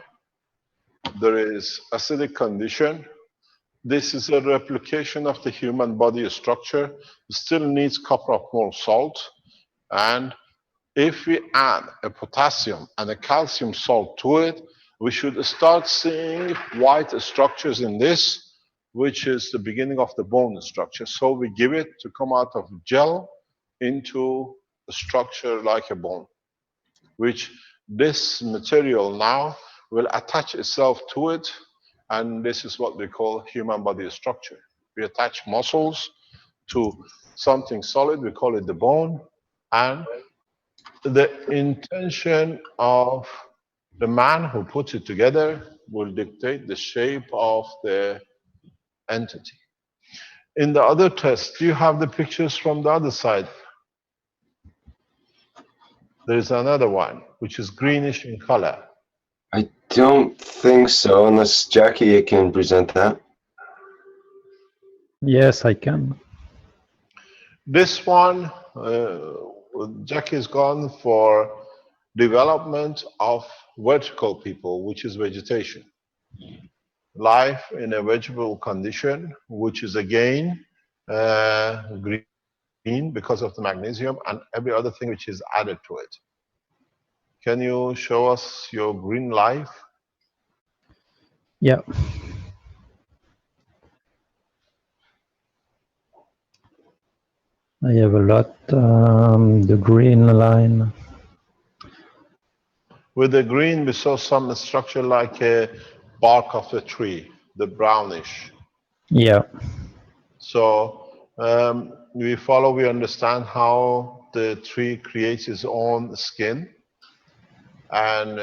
There is acidic condition. This is a replication of the human body structure. It still needs copper of more salt. And if we add a potassium and a calcium salt to it, we should start seeing white structures in this, which is the beginning of the bone structure. So we give it to come out of gel into a structure like a bone, which this material now will attach itself to it, and this is what we call human body structure. We attach muscles to something solid, we call it the bone, and the intention of the man who puts it together will dictate the shape of the entity. In the other test, do you have the pictures from the other side? There is another one, which is greenish in color. I don't think so, unless Jackie can present that. Yes, I can. This one, Jack is gone for development of vertical people, which is vegetation. Life in a vegetable condition, which is again green because of the magnesium and every other thing which is added to it. Can you show us your green life? Yeah. I have a lot, the green line. With the green, we saw some structure like a bark of a tree, the brownish. Yeah. So we understand how the tree creates its own skin and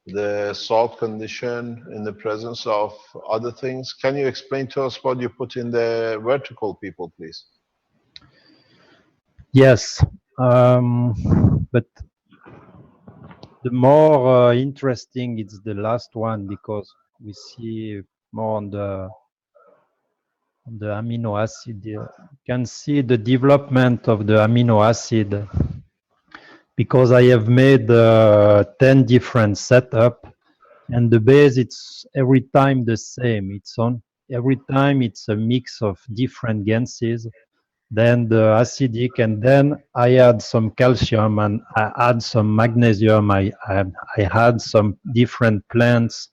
the salt condition in the presence of other things. Can you explain to us what you put in the vertical people, please? Yes. But the more interesting it's the last one, because we see more on the amino acid. You can see the development of the amino acid, because I have made 10 different setup, and the base, it's every time the same. Every time it's a mix of different gases, then the acidic, and then I add some calcium and I add some magnesium. I had some different plants,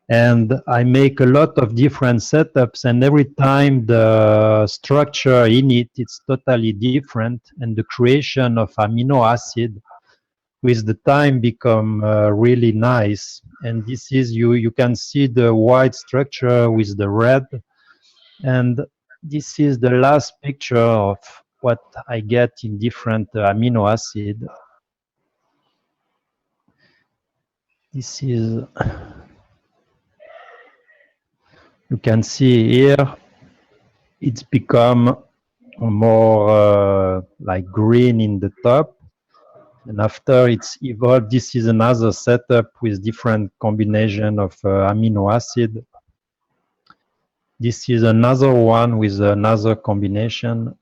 and I make a lot of different setups, and every time the structure in it, it's totally different, and the creation of amino acid with the time become really nice. And this is, you can see the white structure with the red, and this is the last picture of what I get in different amino acid. This is, you can see here, it's become more like green in the top, and after it's evolved, this is another setup with different combination of amino acid. This is another one with another combination,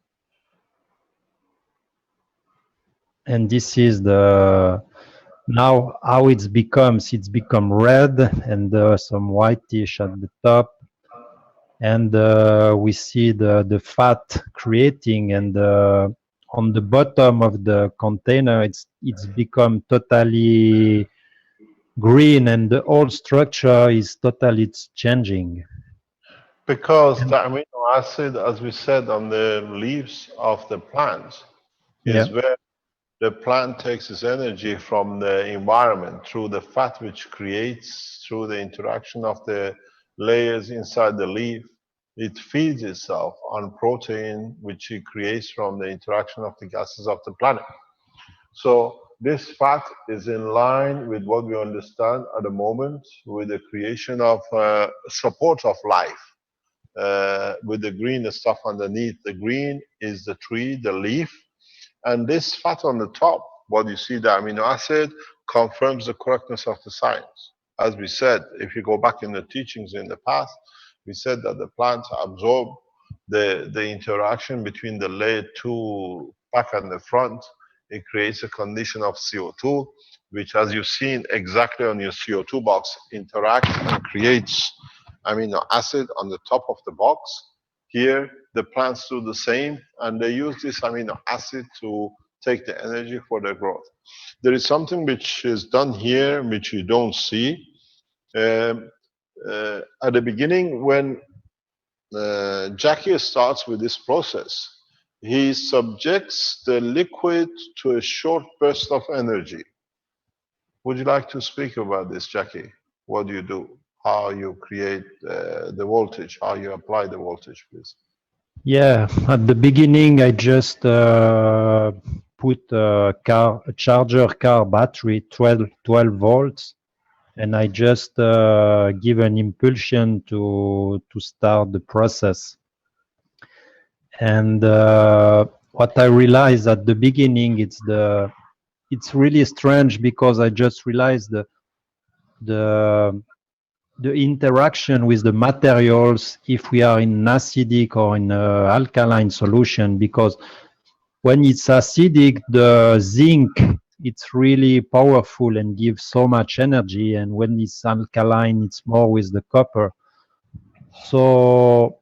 and this is the now how it's become red and some whitish at the top, and we see the fat creating, and on the bottom of the container it's become totally green, and the whole structure is totally changing. Because the amino acid, as we said, on the leaves of the plants is where the plant takes its energy from the environment through the fat which creates through the interaction of the layers inside the leaf. It feeds itself on protein which it creates from the interaction of the gases of the planet. So this fat is in line with what we understand at the moment with the creation of support of life. With the green stuff underneath. The green is the tree, the leaf, and this fat on the top, what you see, the amino acid, confirms the correctness of the science. As we said, if you go back in the teachings in the past, we said that the plants absorb the interaction between the layer 2 back and the front. It creates a condition of CO2, which, as you've seen exactly on your CO2 box, interacts and creates amino acid on the top of the box. Here, the plants do the same, and they use this amino acid to take the energy for their growth. There is something which is done here, which you don't see. At the beginning, when Jackie starts with this process, he subjects the liquid to a short burst of energy. Would you like to speak about this, Jackie? What do you do? How you create the voltage, how you apply the voltage, please. Yeah, at the beginning I just put a charger car battery, 12 volts, and I just give an impulsion to start the process. And what I realized at the beginning, it's really strange because I just realized the the interaction with the materials if we are in an acidic or in an alkaline solution, because when it's acidic, the zinc, it's really powerful and gives so much energy, and when it's alkaline, it's more with the copper. So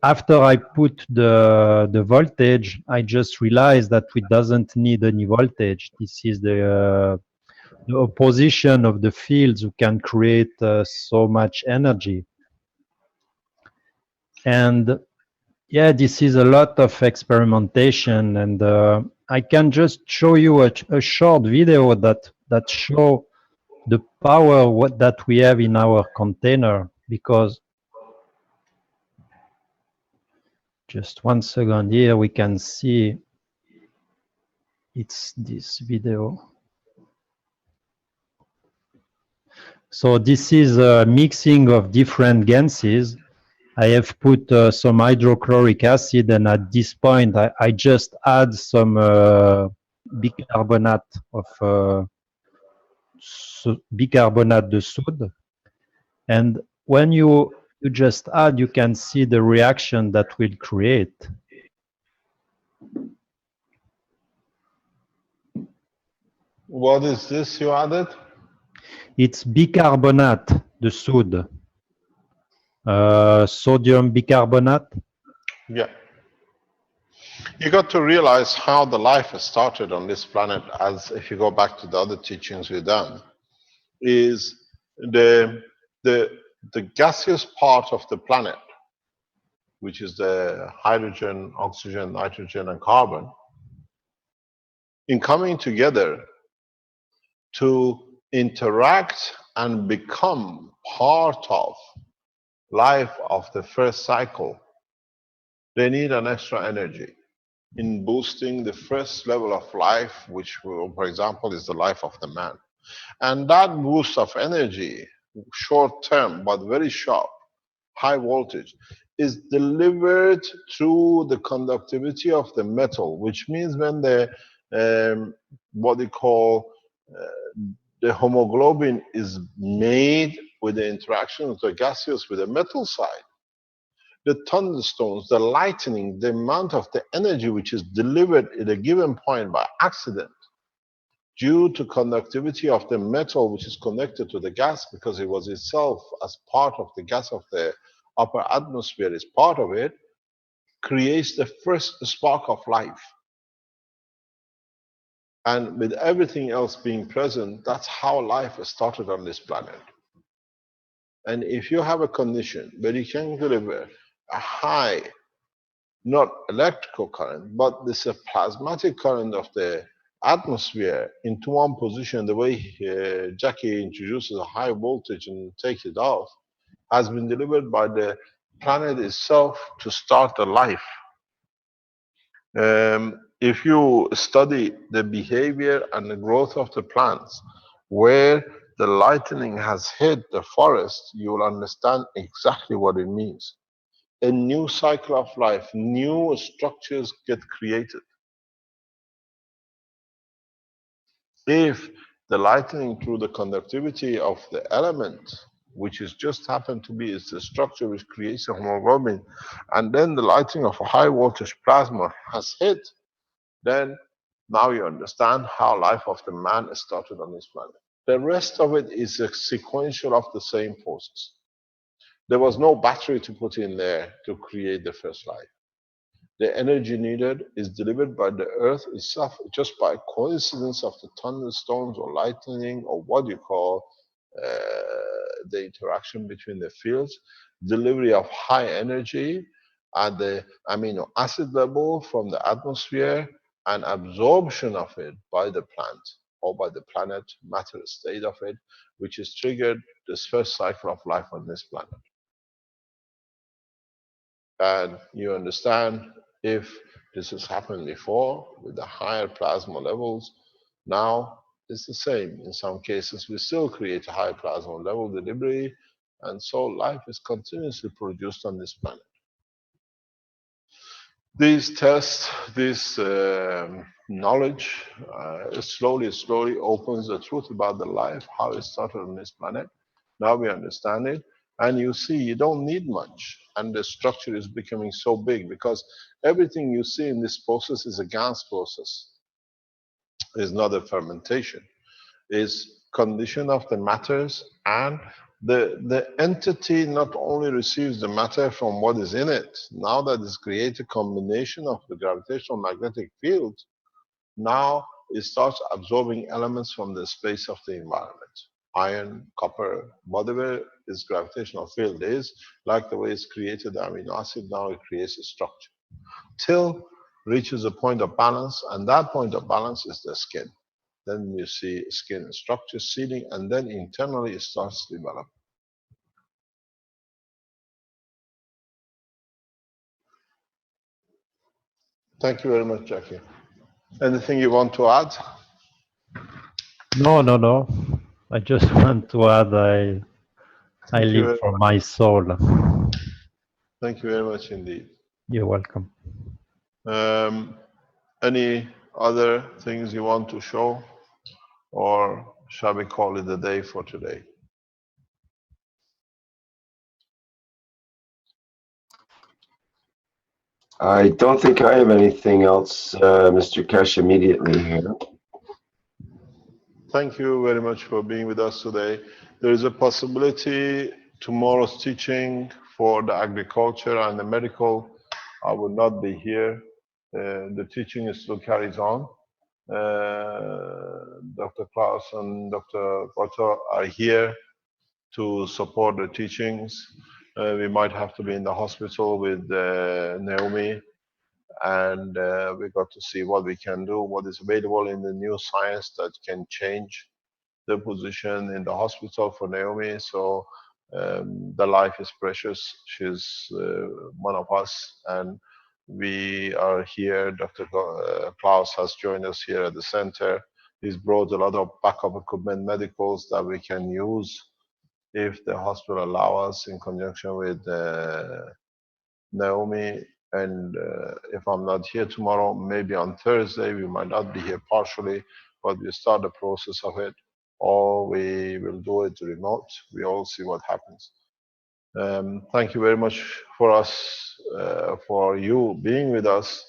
after I put the voltage, I just realized that we doesn't need any voltage. This is the opposition of the fields who can create so much energy. And yeah, this is a lot of experimentation, and I can just show you a short video that show the power that we have in our container, because just 1 second here, we can see it's this video. So this is a mixing of different gases. I have put some hydrochloric acid, and at this point, I just add some bicarbonate of bicarbonate de soude. And when you just add, you can see the reaction that will create. What is this you added? It's bicarbonate de soude, sodium bicarbonate. Yeah. You got to realize how the life has started on this planet, as if you go back to the other teachings we've done, is the gaseous part of the planet, which is the hydrogen, oxygen, nitrogen, and carbon, in coming together to interact and become part of life of the first cycle, they need an extra energy in boosting the first level of life, which, for example, is the life of the man. And that boost of energy, short term but very sharp, high voltage, is delivered through the conductivity of the metal, which means when the what they call the hemoglobin is made with the interaction of the gaseous with the metal side, the thunderstones, the lightning, the amount of the energy which is delivered at a given point by accident due to conductivity of the metal which is connected to the gas, because it was itself as part of the gas of the upper atmosphere is part of it, creates the first spark of life. And with everything else being present, that's how life started on this planet. And if you have a condition where you can deliver a high, not electrical current, but this a plasmatic current of the atmosphere into one position, the way Jackie introduces a high voltage and takes it off, has been delivered by the planet itself to start a life. If you study the behavior and the growth of the plants, where the lightning has hit the forest, you will understand exactly what it means. A new cycle of life, new structures get created. If the lightning through the conductivity of the element, which is just happened to be is the structure which creates a hemoglobin, and then the lightning of a high voltage plasma has hit, then now you understand how life of the man started on this planet. The rest of it is a sequential of the same forces. There was no battery to put in there to create the first life. The energy needed is delivered by the earth itself, just by coincidence of the thunderstorms or lightning or what you call the interaction between the fields, delivery of high energy at the amino acid level from the atmosphere, and absorption of it by the plant or by the planet matter state of it, which is triggered this first cycle of life on this planet. And you understand, if this has happened before with the higher plasma levels, now it's the same. In some cases, we still create a high plasma level delivery, and so life is continuously produced on this planet. These tests, this knowledge, slowly opens the truth about the life, how it started on this planet. Now we understand it. And you see, you don't need much. And the structure is becoming so big because everything you see in this process is a gas process. It's not a fermentation. It's condition of the matters, and the entity not only receives the matter from what is in it, now that it's created a combination of the gravitational magnetic field, now it starts absorbing elements from the space of the environment. Iron, copper, whatever its gravitational field is, like the way it's created the amino acid, now it creates a structure. Till reaches a point of balance, and that point of balance is the skin. Then you see skin structure sealing, and then internally it starts to develop. Thank you very much, Jackie. Anything you want to add? No. I just want to add I live for my soul. Thank you very much indeed. You're welcome. Any other things you want to show, or shall we call it a day for today? I don't think I have anything else, Mr. Keshe, immediately here. Thank you very much for being with us today. There is a possibility tomorrow's teaching for the agriculture and the medical, I will not be here. The teaching still carries on. Dr. Klaus and Dr. Otto are here to support the teachings. We might have to be in the hospital with Naomi, and we got to see what we can do, what is available in the new science that can change the position in the hospital for Naomi. So the life is precious. She's one of us, and we are here. Dr. Klaus has joined us here at the center. He's brought a lot of backup equipment, medicals that we can use if the hospital allow us, in conjunction with Naomi. And if I'm not here tomorrow, maybe on Thursday, we might not be here partially, but we start the process of it, or we will do it remote. We all see what happens. Thank you very much for us, for you being with us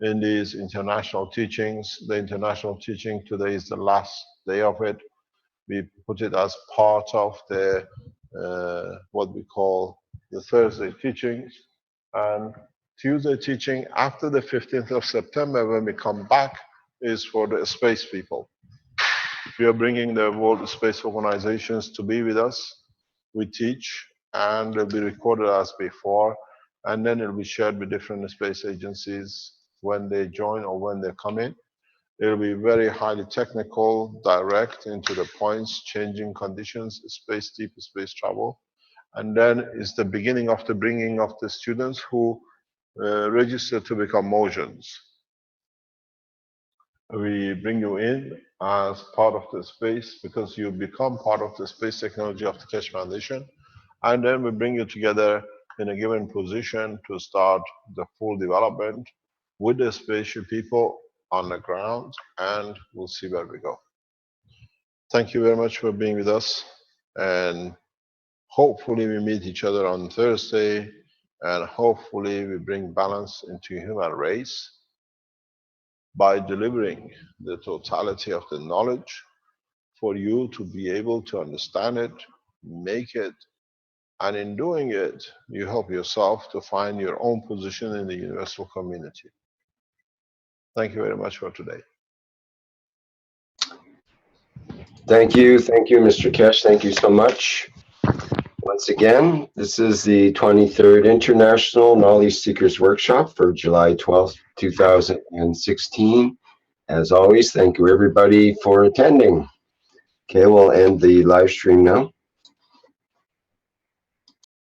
in these international teachings. The international teaching today is the last day of it. We put it as part of the what we call the Thursday teachings, and Tuesday teaching after the 15th of September, when we come back, is for the space people. We are bringing the World Space Organizations to be with us. We teach, and it'll be recorded as before, and then it'll be shared with different space agencies when they join or when they come in. It'll be very highly technical, direct into the points, changing conditions, space, deep space travel. And then it's the beginning of the bringing of the students who register to become Mojans. We bring you in as part of the space because you become part of the space technology of the Keshe Foundation. And then we bring you together in a given position to start the full development with the spaceship people on the ground, and we'll see where we go. Thank you very much for being with us, and hopefully we meet each other on Thursday, and hopefully we bring balance into human race by delivering the totality of the knowledge for you to be able to understand it, make it, and in doing it, you help yourself to find your own position in the universal community. Thank you very much for today. Thank you, Mr. Keshe. Thank you so much. Once again, this is the 23rd International Knowledge Seekers Workshop for July 12th, 2016. As always, thank you everybody for attending. Okay, we'll end the live stream now.